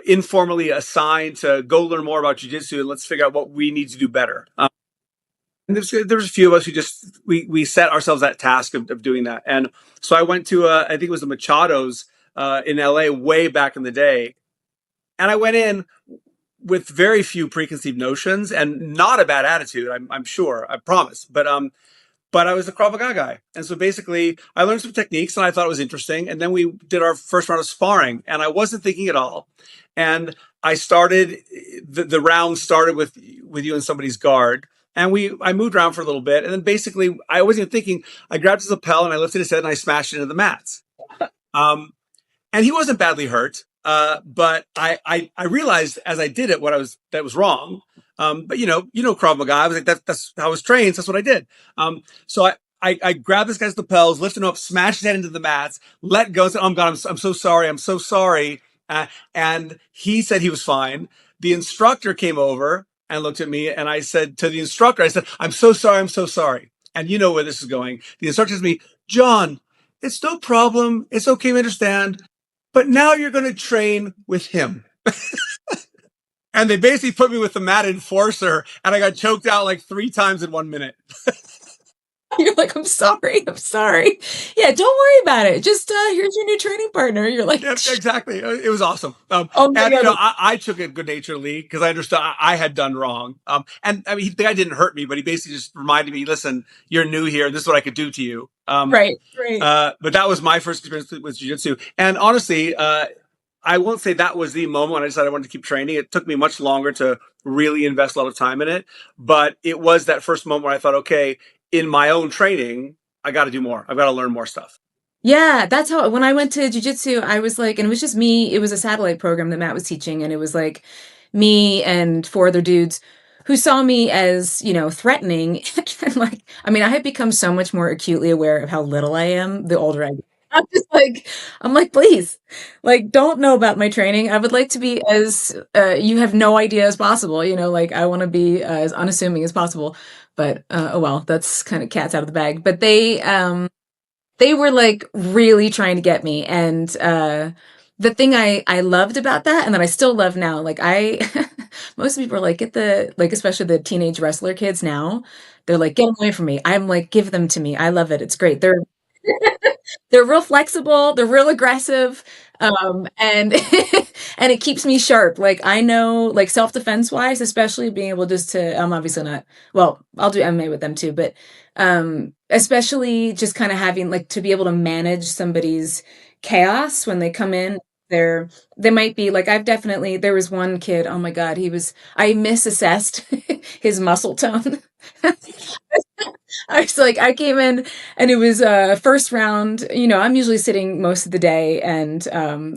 Speaker 2: informally assigned to go learn more about jiu-jitsu and let's figure out what we need to do better. And there was a few of us who just we set ourselves that task of doing that. And so I went to I think it was the Machados in LA way back in the day, and I went in with very few preconceived notions and not a bad attitude. I'm sure. I promise. But I was a Krav Maga guy. And so basically, I learned some techniques and I thought it was interesting. And then we did our first round of sparring, and I wasn't thinking at all. And I started, the round started with you in somebody's guard. And I moved around for a little bit. And then basically, I wasn't even thinking, I grabbed his lapel and I lifted his head and I smashed it into the mats. Um, and he wasn't badly hurt. But I realized as I did it that was wrong. But Krav Maga. I was like, that's how I was trained. So that's what I did. So I grabbed this guy's lapels, lifted him up, smashed his head into the mats, let go, said, "Oh God, I'm so sorry. I'm so sorry." And he said he was fine. The instructor came over and looked at me, and I said to the instructor, I said, "I'm so sorry. I'm so sorry." And you know where this is going. The instructor says to me, "John, it's no problem. It's okay. We understand. But now you're going to train with him." And they basically put me with the mat enforcer, and I got choked out like 3 times in 1 minute.
Speaker 1: You're like, I'm sorry. I'm sorry. Yeah, don't worry about it. Just here's your new training partner. You're like,
Speaker 2: Yep, exactly. It was awesome.
Speaker 1: oh my
Speaker 2: And
Speaker 1: God.
Speaker 2: I took it good naturedly because I understood I had done wrong. And I mean, the guy didn't hurt me, but he basically just reminded me, "Listen, you're new here. This is what I could do to you."
Speaker 1: Right, right.
Speaker 2: But that was my first experience with jiu-jitsu. And honestly, I won't say that was the moment when I decided I wanted to keep training. It took me much longer to really invest a lot of time in it. But it was that first moment where I thought, okay, in my own training, I got to do more. I've got to learn more stuff.
Speaker 1: Yeah, that's how when I went to jujitsu, I was like, and it was just me. It was a satellite program that Matt was teaching, and it was like me and four other dudes who saw me as, threatening. And like, I mean, I have become so much more acutely aware of how little I am the older I get. I'm just like, I'm like, please, like, don't know about my training. I would like to be as you have no idea as possible. Like I want to be as unassuming as possible. But oh well, that's kind of cats out of the bag. But they were like really trying to get me. And the thing I loved about that, and that I still love now, like most people are like, get the, like, especially the teenage wrestler kids now, they're like, get away from me. I'm like, give them to me. I love it. It's great. They're real flexible, they're real aggressive, and and it keeps me sharp. Like I know, like self-defense wise, especially being able just to, I'm obviously not, well, I'll do MMA with them too, but especially just kind of having like to be able to manage somebody's chaos when they come in. They're they might be like, I've definitely, there was one kid, oh my God, I misassessed his muscle tone. I was like, I came in and it was first round. I'm usually sitting most of the day, and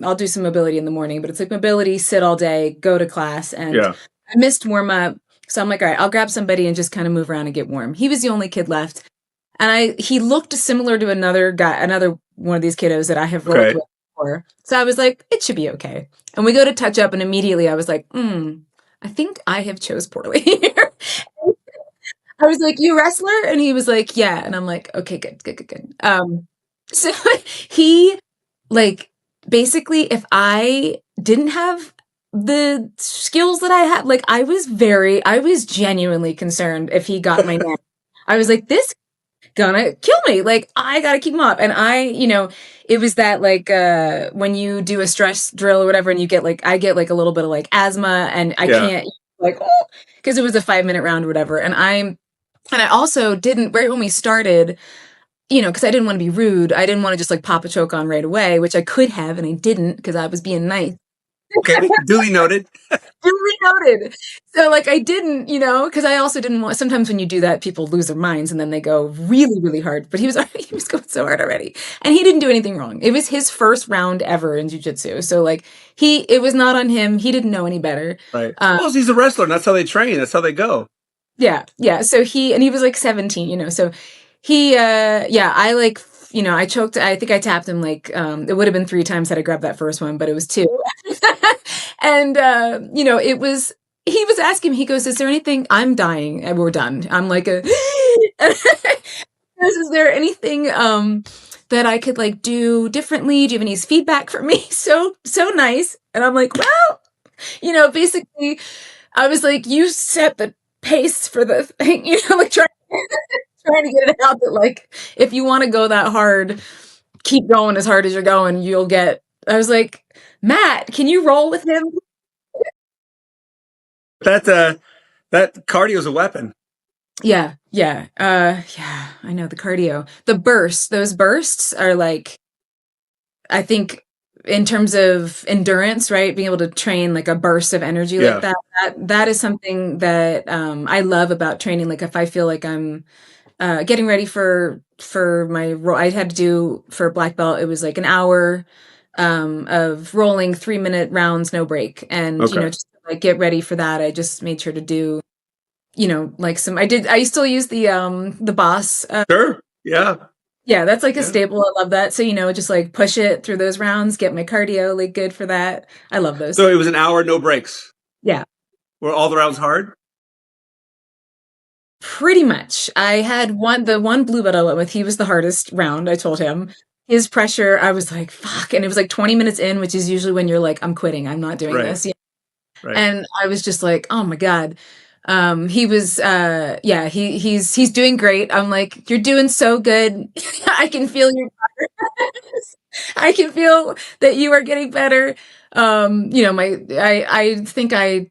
Speaker 1: I'll do some mobility in the morning, but it's like mobility, sit all day, go to class. And
Speaker 2: Yeah.
Speaker 1: I missed warm up. So I'm like, all right, I'll grab somebody and just kind of move around and get warm. He was the only kid left. And he looked similar to another guy, another one of these kiddos that I have rolled
Speaker 2: Okay.
Speaker 1: with before. So I was like, it should be okay. And we go to touch up, and immediately I was like, I think I have chose poorly here. I was like, "You wrestler?" And he was like, "Yeah." And I'm like, "Okay, good, good, good, good." So he, like, basically, if I didn't have the skills that I had, like, I was genuinely concerned if he got my neck. I was like, "This gonna kill me. Like, I gotta keep him up." And it was that like when you do a stress drill or whatever, and I get like a little bit of like asthma, and I
Speaker 2: Yeah.
Speaker 1: can't like, oh, because it was a 5 minute round or whatever. And I also didn't, right when we started, because I didn't want to be rude. I didn't want to just like pop a choke on right away, which I could have, and I didn't because I was being nice.
Speaker 2: Okay. Duly noted.
Speaker 1: Duly noted. So like I didn't, because I also didn't want. Sometimes when you do that, people lose their minds and then they go really, really hard. But he was going so hard already, and he didn't do anything wrong. It was his first round ever in jujitsu, so like it was not on him. He didn't know any better.
Speaker 2: Right. Well, he's a wrestler, and that's how they train. That's how they go.
Speaker 1: Yeah, yeah. So he was like 17, so yeah, I like, I choked, I think I tapped him like, it would have been three times had I grabbed that first one, but it was two. And, he was asking me, he goes, "Is there anything?" I'm dying. And we're done. I'm like is there anything, that I could like do differently? Do you have any feedback for me? So, so nice. And I'm like, well, basically I was like, you set the pace for the thing, like trying to get it out that like if you want to go that hard, keep going as hard as you're going, you'll get. I was like, Matt, can you roll with him?
Speaker 2: That that cardio is a weapon.
Speaker 1: Yeah, yeah, yeah. I know the cardio, the bursts. Those bursts are like, I think in terms of endurance, right? Being able to train like a burst of energy like
Speaker 2: Yeah.
Speaker 1: that is something that I love about training. Like if I feel like I'm getting ready for my role, I had to do for black belt. It was like an hour of rolling 3 minute rounds, no break, and
Speaker 2: Okay.
Speaker 1: just to, like get ready for that. I just made sure to do like some. I still use the boss.
Speaker 2: Sure. Yeah.
Speaker 1: Yeah, that's like a
Speaker 2: Yeah.
Speaker 1: staple. I love that. So just like push it through those rounds, get my cardio like good for that. I love those.
Speaker 2: So it was an hour, no breaks.
Speaker 1: Yeah.
Speaker 2: Were all the rounds hard?
Speaker 1: Pretty much. I had the one blue belt I went with, he was the hardest round, I told him. His pressure, I was like, fuck. And it was like 20 minutes in, which is usually when you're like, I'm quitting, I'm not doing
Speaker 2: Right.
Speaker 1: this.
Speaker 2: Right.
Speaker 1: And I was just like, oh my God. He was yeah, he's doing great. I'm like, you're doing so good. I can feel your progress. I can feel that you are getting better. I think I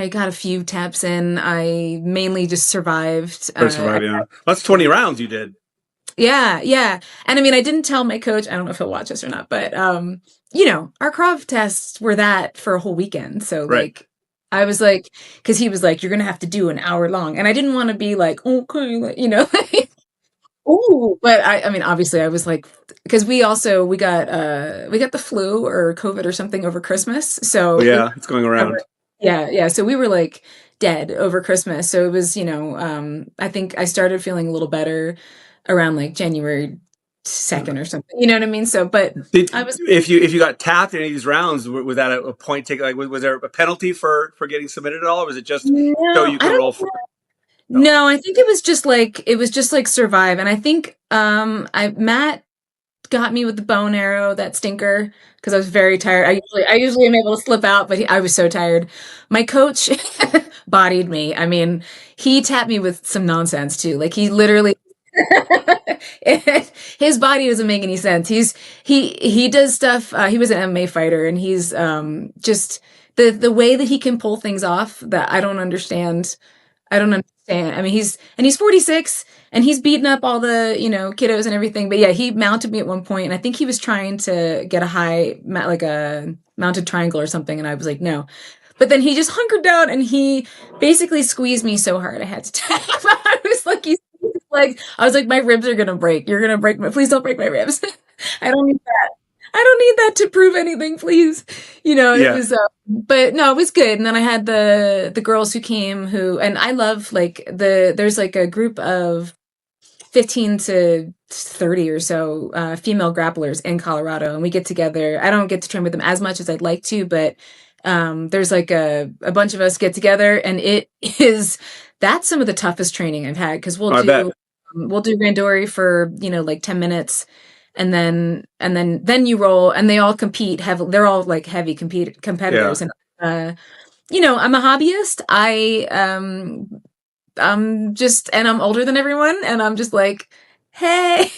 Speaker 1: got a few taps in. I mainly just survived.
Speaker 2: Try to survive, yeah. That's 20 rounds you did.
Speaker 1: Yeah, yeah. And I mean, I didn't tell my coach, I don't know if he'll watch us or not, but our Krav tests were that for a whole weekend. So
Speaker 2: Right.
Speaker 1: like I was like, because he was like, you're gonna have to do an hour long. And I didn't want to be like, okay, Oh, but I mean, obviously, I was like, because we got the flu or COVID or something over Christmas, so
Speaker 2: Oh
Speaker 1: it was
Speaker 2: yeah, it's going around.
Speaker 1: yeah, yeah. So we were like dead over Christmas. So it was, I think I started feeling a little better around like January 2nd or something. You know what I mean? So, but
Speaker 2: Did,
Speaker 1: I was
Speaker 2: if you got tapped in any of these rounds, was that a point taken? Like, was there a penalty for getting submitted at all, or was it just so
Speaker 1: no,
Speaker 2: you
Speaker 1: I
Speaker 2: could
Speaker 1: don't
Speaker 2: roll for? No.
Speaker 1: no, I think it was just like survive. And I think I Matt got me with the bow and arrow, that stinker, because I was very tired. I usually am able to slip out, but I was so tired. My coach bodied me. I mean, he tapped me with some nonsense too. Like he literally his body doesn't make any sense. He does stuff. He was an MMA fighter, and he's just the way that he can pull things off that I don't understand. I don't understand. I mean, he's 46 and he's beating up all the, kiddos and everything. But yeah, he mounted me at one point and I think he was trying to get a like a mounted triangle or something. And I was like, no. But then he just hunkered down and he basically squeezed me so hard I had to tap. I was like, I was like, my ribs are going to break. You're going to please don't break my ribs. I don't need that. I don't need that to prove anything, please. It
Speaker 2: Yeah.
Speaker 1: was, but no, it was good. And then I had the girls who came and I love like there's like a group of 15 to 30 or so female grapplers in Colorado, and we get together. I don't get to train with them as much as I'd like to, but there's like a bunch of us get together, and that's some of the toughest training I've had because
Speaker 2: Oh, I bet.
Speaker 1: we'll do randori for like 10 minutes and then you roll and they all compete heavily. They're all like heavy
Speaker 2: Yeah.
Speaker 1: competitors and I'm a hobbyist. I'm older than everyone and I'm just like, hey,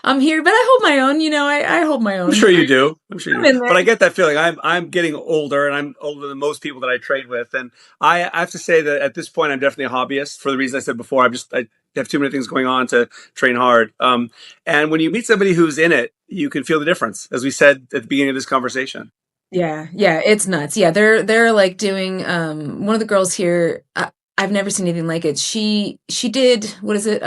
Speaker 1: I'm here, but I hold my own. I hold my
Speaker 2: I'm
Speaker 1: own.
Speaker 2: sure you do. I'm sure you
Speaker 1: I'm
Speaker 2: do.
Speaker 1: in there.
Speaker 2: But I get that feeling. I'm getting older, and I'm older than most people that I train with. And I have to say that at this point, I'm definitely a hobbyist for the reason I said before. I have too many things going on to train hard. And when you meet somebody who's in it, you can feel the difference, as we said at the beginning of this conversation.
Speaker 1: Yeah, yeah, it's nuts. Yeah, they're like doing one of the girls here. I've never seen anything like it. She did what is it?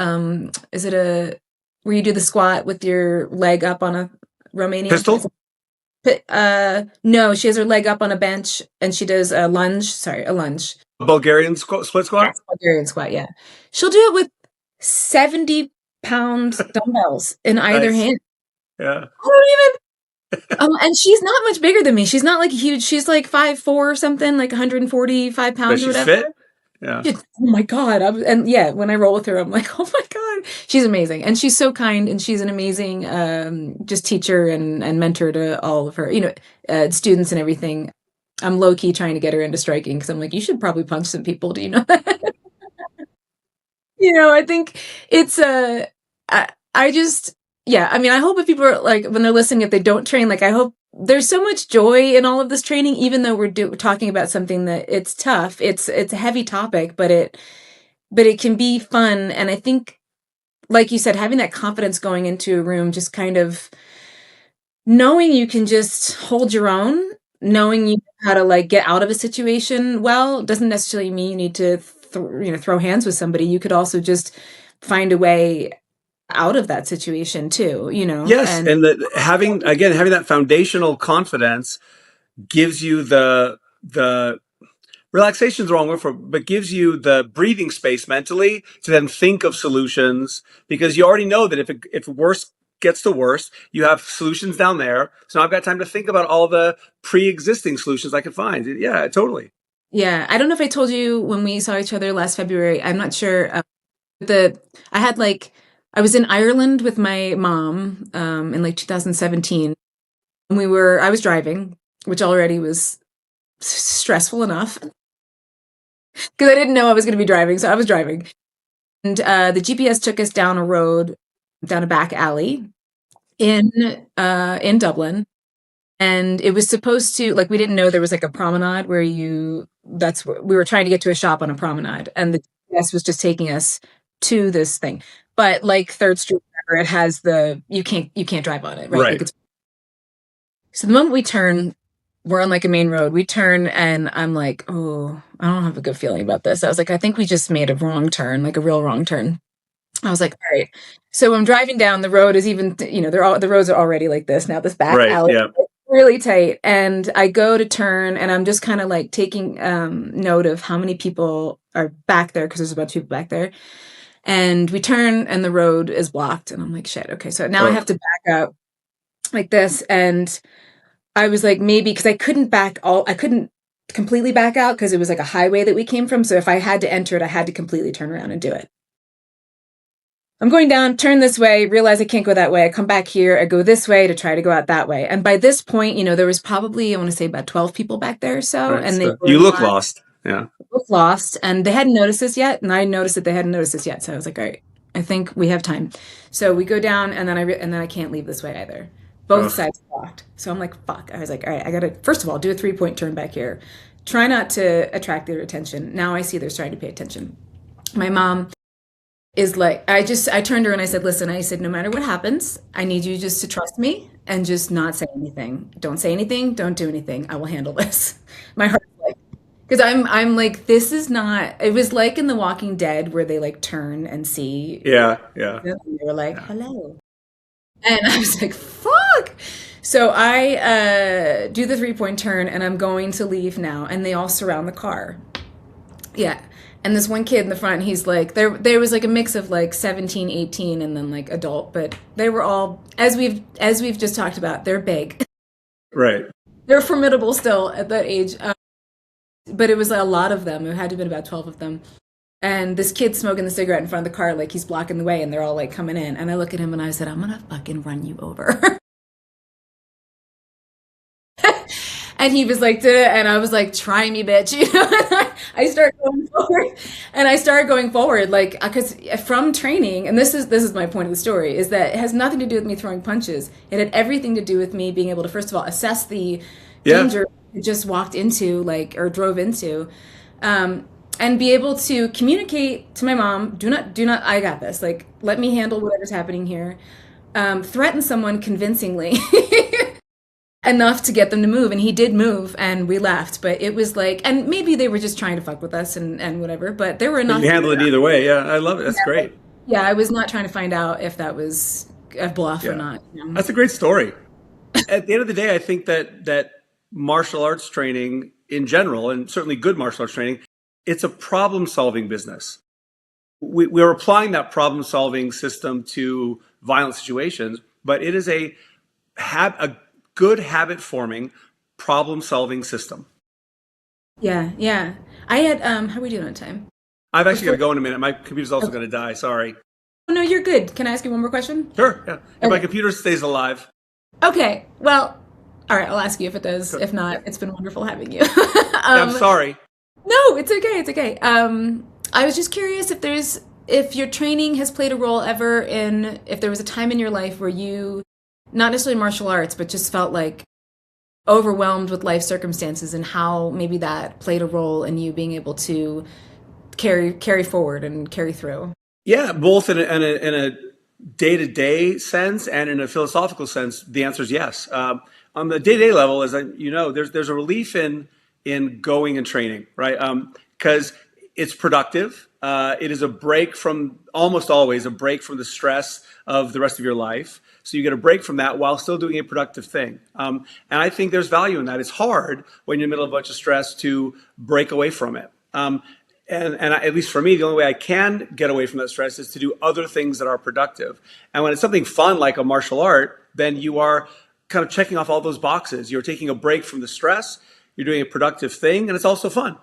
Speaker 1: Is it a where you do the squat with your leg up on a Romanian?
Speaker 2: Pistol,
Speaker 1: No, she has her leg up on a bench and she does a lunge. Sorry, a lunge.
Speaker 2: Bulgarian split squat.
Speaker 1: Yes, Bulgarian squat. Yeah, she'll do it with 70-pound dumbbells in either
Speaker 2: Nice.
Speaker 1: hand.
Speaker 2: Yeah.
Speaker 1: I don't even and she's not much bigger than me. She's not like huge. She's like 5'4" or something, like 145
Speaker 2: But
Speaker 1: pounds or
Speaker 2: she's
Speaker 1: whatever.
Speaker 2: fit. Yeah.
Speaker 1: Oh my God. And yeah, when I roll with her, I'm like, oh my God. She's amazing. And she's so kind and she's an amazing just teacher and mentor to all of her, students and everything. I'm low key trying to get her into striking because I'm like, you should probably punch some people. Do you know that? I think it's I just yeah, I mean, I hope if people are like when they're listening, if they don't train, like I hope there's so much joy in all of this training, even though we're talking about something that it's tough. It's a heavy topic, but it can be fun. And I think, like you said, having that confidence going into a room, just kind of knowing you can just hold your own, knowing you know how to like get out of a situation well, doesn't necessarily mean you need to throw hands with somebody. You could also just find a way out of that situation too,
Speaker 2: Yes,
Speaker 1: and
Speaker 2: and having that foundational confidence gives you the relaxation is the wrong word for it, but gives you the breathing space mentally to then think of solutions because you already know that if worse gets to worse, you have solutions down there. So now I've got time to think about all the pre-existing solutions I can find. Yeah, totally.
Speaker 1: yeah, I don't know if I told you when we saw each other last February. I'm not sure. The I had like I was in Ireland with my mom in like 2017. And I was driving, which already was stressful enough because I didn't know I was going to be driving, so I was driving. And the GPS took us down a road, down a back alley in Dublin, and it was supposed to like we didn't know there was like a promenade where that's where we were trying to get to a shop on a promenade, and the GPS was just taking us to this thing. But like Third Street, whatever, it has you can't drive on it, right? Like
Speaker 2: Right.
Speaker 1: it's so the moment we turn, we're on like a main road. We turn and I'm like, oh, I don't have a good feeling about this. I was like, I think we just made a wrong turn, like a real wrong turn. I was like, all right. So I'm driving down, the road is even, the roads are already like this. Now this back
Speaker 2: Right.
Speaker 1: alley
Speaker 2: Yeah.
Speaker 1: is really tight. And I go to turn and I'm just kind of like taking note of how many people are back there because there's a bunch of people back there. And we turn and the road is blocked. And I'm like, shit. Okay. So now I
Speaker 2: Oh,
Speaker 1: have to back up like this. And I was like, maybe because I couldn't completely back out because it was like a highway that we came from. So if I had to enter it, I had to completely turn around and do it. I'm going down, turn this way, realize I can't go that way. I come back here, I go this way to try to go out that way. And by this point, there was probably, I want to say about 12 people back there or so,
Speaker 2: right.
Speaker 1: and they
Speaker 2: So
Speaker 1: were
Speaker 2: you look
Speaker 1: not
Speaker 2: lost. Yeah.
Speaker 1: both lost, and they hadn't noticed this yet, and I noticed that they hadn't noticed this yet. So I was like, all right, I think we have time. So we go down, and then I can't leave this way either. Both
Speaker 2: Oh,
Speaker 1: sides blocked. So I'm like, fuck. I was like, all right, I gotta first of all do a 3-point turn back here. Try not to attract their attention. Now I see they're starting to pay attention. My mom is like, I turned to her and I said, listen, I said, no matter what happens, I need you just to trust me and just not say anything. Don't say anything. Don't do anything. I will handle this. My heart, like, because I'm like, this is not, it was like in The Walking Dead where they like turn and see,
Speaker 2: yeah. Yeah.
Speaker 1: and they were like,
Speaker 2: Yeah.
Speaker 1: hello. And I was like, fuck. So I do the 3-point turn and I'm going to leave now. And they all surround the car. Yeah. And this one kid in the front, he's like, there was like a mix of like 17, 18, and then like adult, but they were all, as we've just talked about, they're big.
Speaker 2: Right.
Speaker 1: They're formidable still at that age. But it was a lot of them. It had to have been about 12 of them. And this kid smoking the cigarette in front of the car, like he's blocking the way, and they're all like coming in. And I look at him and I said, I'm gonna fucking run you over. And he was like, duh, and I was like, try me, bitch. I start going forward, and I started going forward, like, because from training, and this is my point of the story, is that it has nothing to do with me throwing punches. It had everything to do with me being able to, first of all, assess the
Speaker 2: Yeah.
Speaker 1: danger I just walked into, like, or drove into, and be able to communicate to my mom, do not, I got this. Like, let me handle whatever's happening here. Threaten someone convincingly. Enough to get them to move, and he did move and we left, but it was like, and maybe they were just trying to fuck with us and whatever, but there were
Speaker 2: But
Speaker 1: enough.
Speaker 2: you handle it either way. Yeah. I love it. That's great.
Speaker 1: Yeah, I was not trying to find out if that was a bluff or
Speaker 2: Yeah.
Speaker 1: not,
Speaker 2: That's a great story. At the end of the day, I think that martial arts training in general, and certainly good martial arts training, it's a problem solving business. We're applying that problem solving system to violent situations, but it is a good habit forming problem solving system.
Speaker 1: Yeah, yeah. I had how are we doing on time?
Speaker 2: I've actually got
Speaker 1: Before,
Speaker 2: to go in a minute. My computer's also
Speaker 1: okay.
Speaker 2: going to die. Sorry.
Speaker 1: Oh, no, you're good. Can I ask you one more question?
Speaker 2: Sure. Yeah. If my
Speaker 1: Okay.
Speaker 2: computer stays alive.
Speaker 1: Okay. Well, all right, I'll ask you if it does.
Speaker 2: Sure.
Speaker 1: If not,
Speaker 2: Yeah.
Speaker 1: it's been wonderful having you.
Speaker 2: I'm
Speaker 1: um
Speaker 2: sorry.
Speaker 1: no, it's okay. It's okay. I was just curious if your training has played a role ever in, if there was a time in your life where you, not necessarily martial arts, but just felt like overwhelmed with life circumstances, and how maybe that played a role in you being able to carry forward and carry through.
Speaker 2: Yeah, both in a day-to-day sense and in a philosophical sense, the answer is yes. On the day-to-day level, there's a relief in going and training, right? Because it's productive. It is a break from, almost always a break from the stress of the rest of your life. So you get a break from that while still doing a productive thing. And I think there's value in that. It's hard when you're in the middle of a bunch of stress to break away from it. At least for me, the only way I can get away from that stress is to do other things that are productive. And when it's something fun like a martial art, then you are kind of checking off all those boxes. You're taking a break from the stress, you're doing a productive thing, and it's also fun.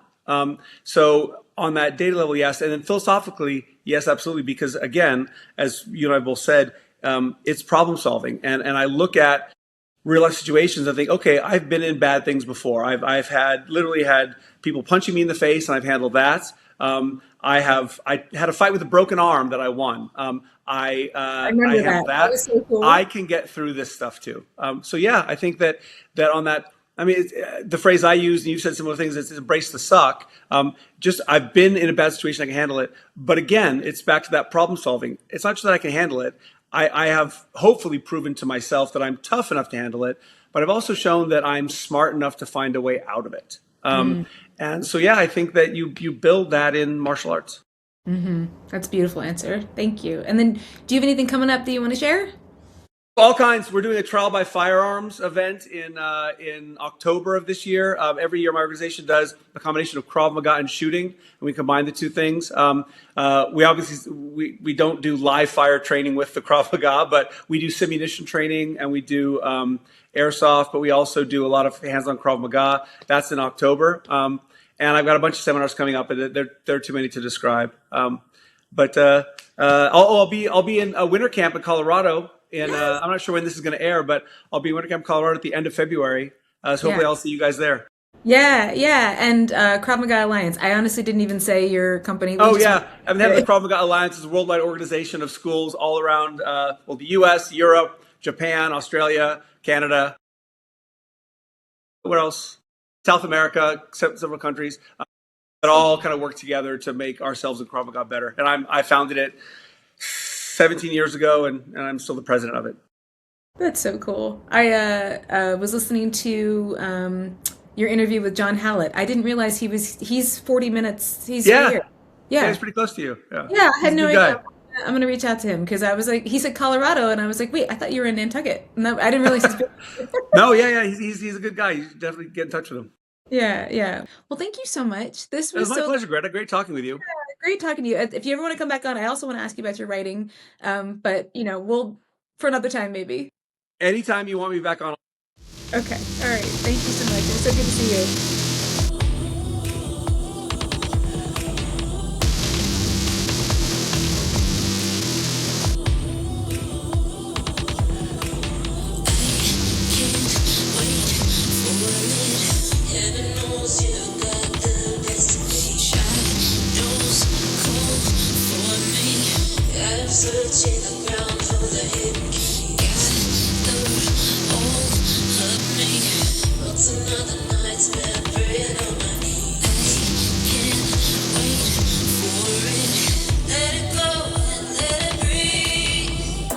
Speaker 2: So on that data level, yes. And then philosophically, yes, absolutely. Because again, as you and I both said, it's problem solving. And I look at real life situations and think, okay, I've been in bad things before. I've literally had people punching me in the face, and I've handled that. I had a fight with a broken arm that I won.
Speaker 1: I
Speaker 2: I
Speaker 1: remember
Speaker 2: handled
Speaker 1: that. That
Speaker 2: that.
Speaker 1: was so
Speaker 2: I
Speaker 1: cool.
Speaker 2: can get through this stuff too. So yeah, I think that on that. I mean, the phrase I use, and you said similar things, is embrace the suck. Just I've been in a bad situation, I can handle it. But again, it's back to that problem solving. It's not just that I can handle it. I have hopefully proven to myself that I'm tough enough to handle it, but I've also shown that I'm smart enough to find a way out of it.
Speaker 1: Mm.
Speaker 2: And so, yeah, I think that you build that in martial arts.
Speaker 1: That's a beautiful answer. Thank you. And then, do you have anything coming up that you want to share?
Speaker 2: All kinds. We're doing a trial by firearms event in October of this year. Every year, my organization does a combination of Krav Maga and shooting, and we combine the two things. We obviously we don't do live fire training with the Krav Maga, but we do simunition training and we do airsoft. But we also do a lot of hands-on Krav Maga. That's in October, and I've got a bunch of seminars coming up, but there are too many to describe. I'll be in a winter camp in Colorado. And I'm not sure when this is going to air, but I'll be in Winter Camp, Colorado at the end of February. So hopefully
Speaker 1: Yeah.
Speaker 2: I'll see you guys there.
Speaker 1: Yeah, yeah. And Krav Maga Alliance. I honestly didn't even say your company.
Speaker 2: Oh, yeah. I'm the head of the Krav Maga Alliance. It's a worldwide organization of schools all around, the U.S., Europe, Japan, Australia, Canada. What else? South America, several countries. That all kind of work together to make ourselves in Krav Maga better. And I founded it 17 years ago, and I'm still the president of it.
Speaker 1: That's so cool. I was listening to your interview with John Hallett. I didn't realize he's 40 minutes. He's
Speaker 2: Yeah.
Speaker 1: here.
Speaker 2: Yeah,
Speaker 1: Yeah.
Speaker 2: he's pretty close to you. Yeah.
Speaker 1: Yeah, I
Speaker 2: He's
Speaker 1: had
Speaker 2: a
Speaker 1: no
Speaker 2: good guy.
Speaker 1: idea. I'm gonna reach out to him because I was like, he said Colorado, and I was like, wait, I thought you were in Nantucket. No, I didn't realize he's.
Speaker 2: No, yeah. He's a good guy. You should definitely get in touch with him.
Speaker 1: Yeah, yeah. Well, thank you so much. This
Speaker 2: It was
Speaker 1: was
Speaker 2: my
Speaker 1: so
Speaker 2: pleasure, Greta. Great talking with you.
Speaker 1: great talking to you. If you ever want to come back on, I also want to ask you about your writing. But we'll for another time maybe.
Speaker 2: Anytime you want me back on.
Speaker 1: Okay. All right. Thank you so much. It was so good to see you.
Speaker 3: Searching the ground for the hidden key. Got the old hurt me. What's another night's been praying on my knees? I can't wait for it. Let it go and let it breathe.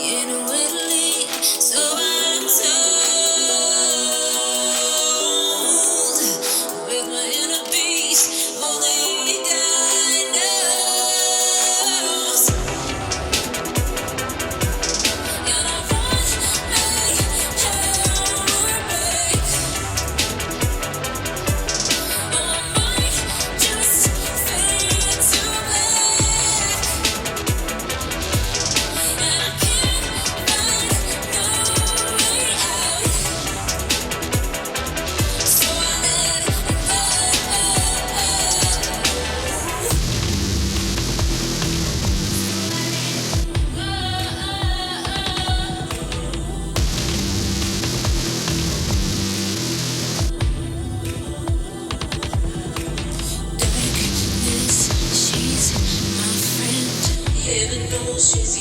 Speaker 3: You know where to lead, so I'm told. With my inner beast, only God knows. And I want my heart break. I might just fade to black. And I can't find no way out. So I let it Darkness, she's my friend. Heaven knows she's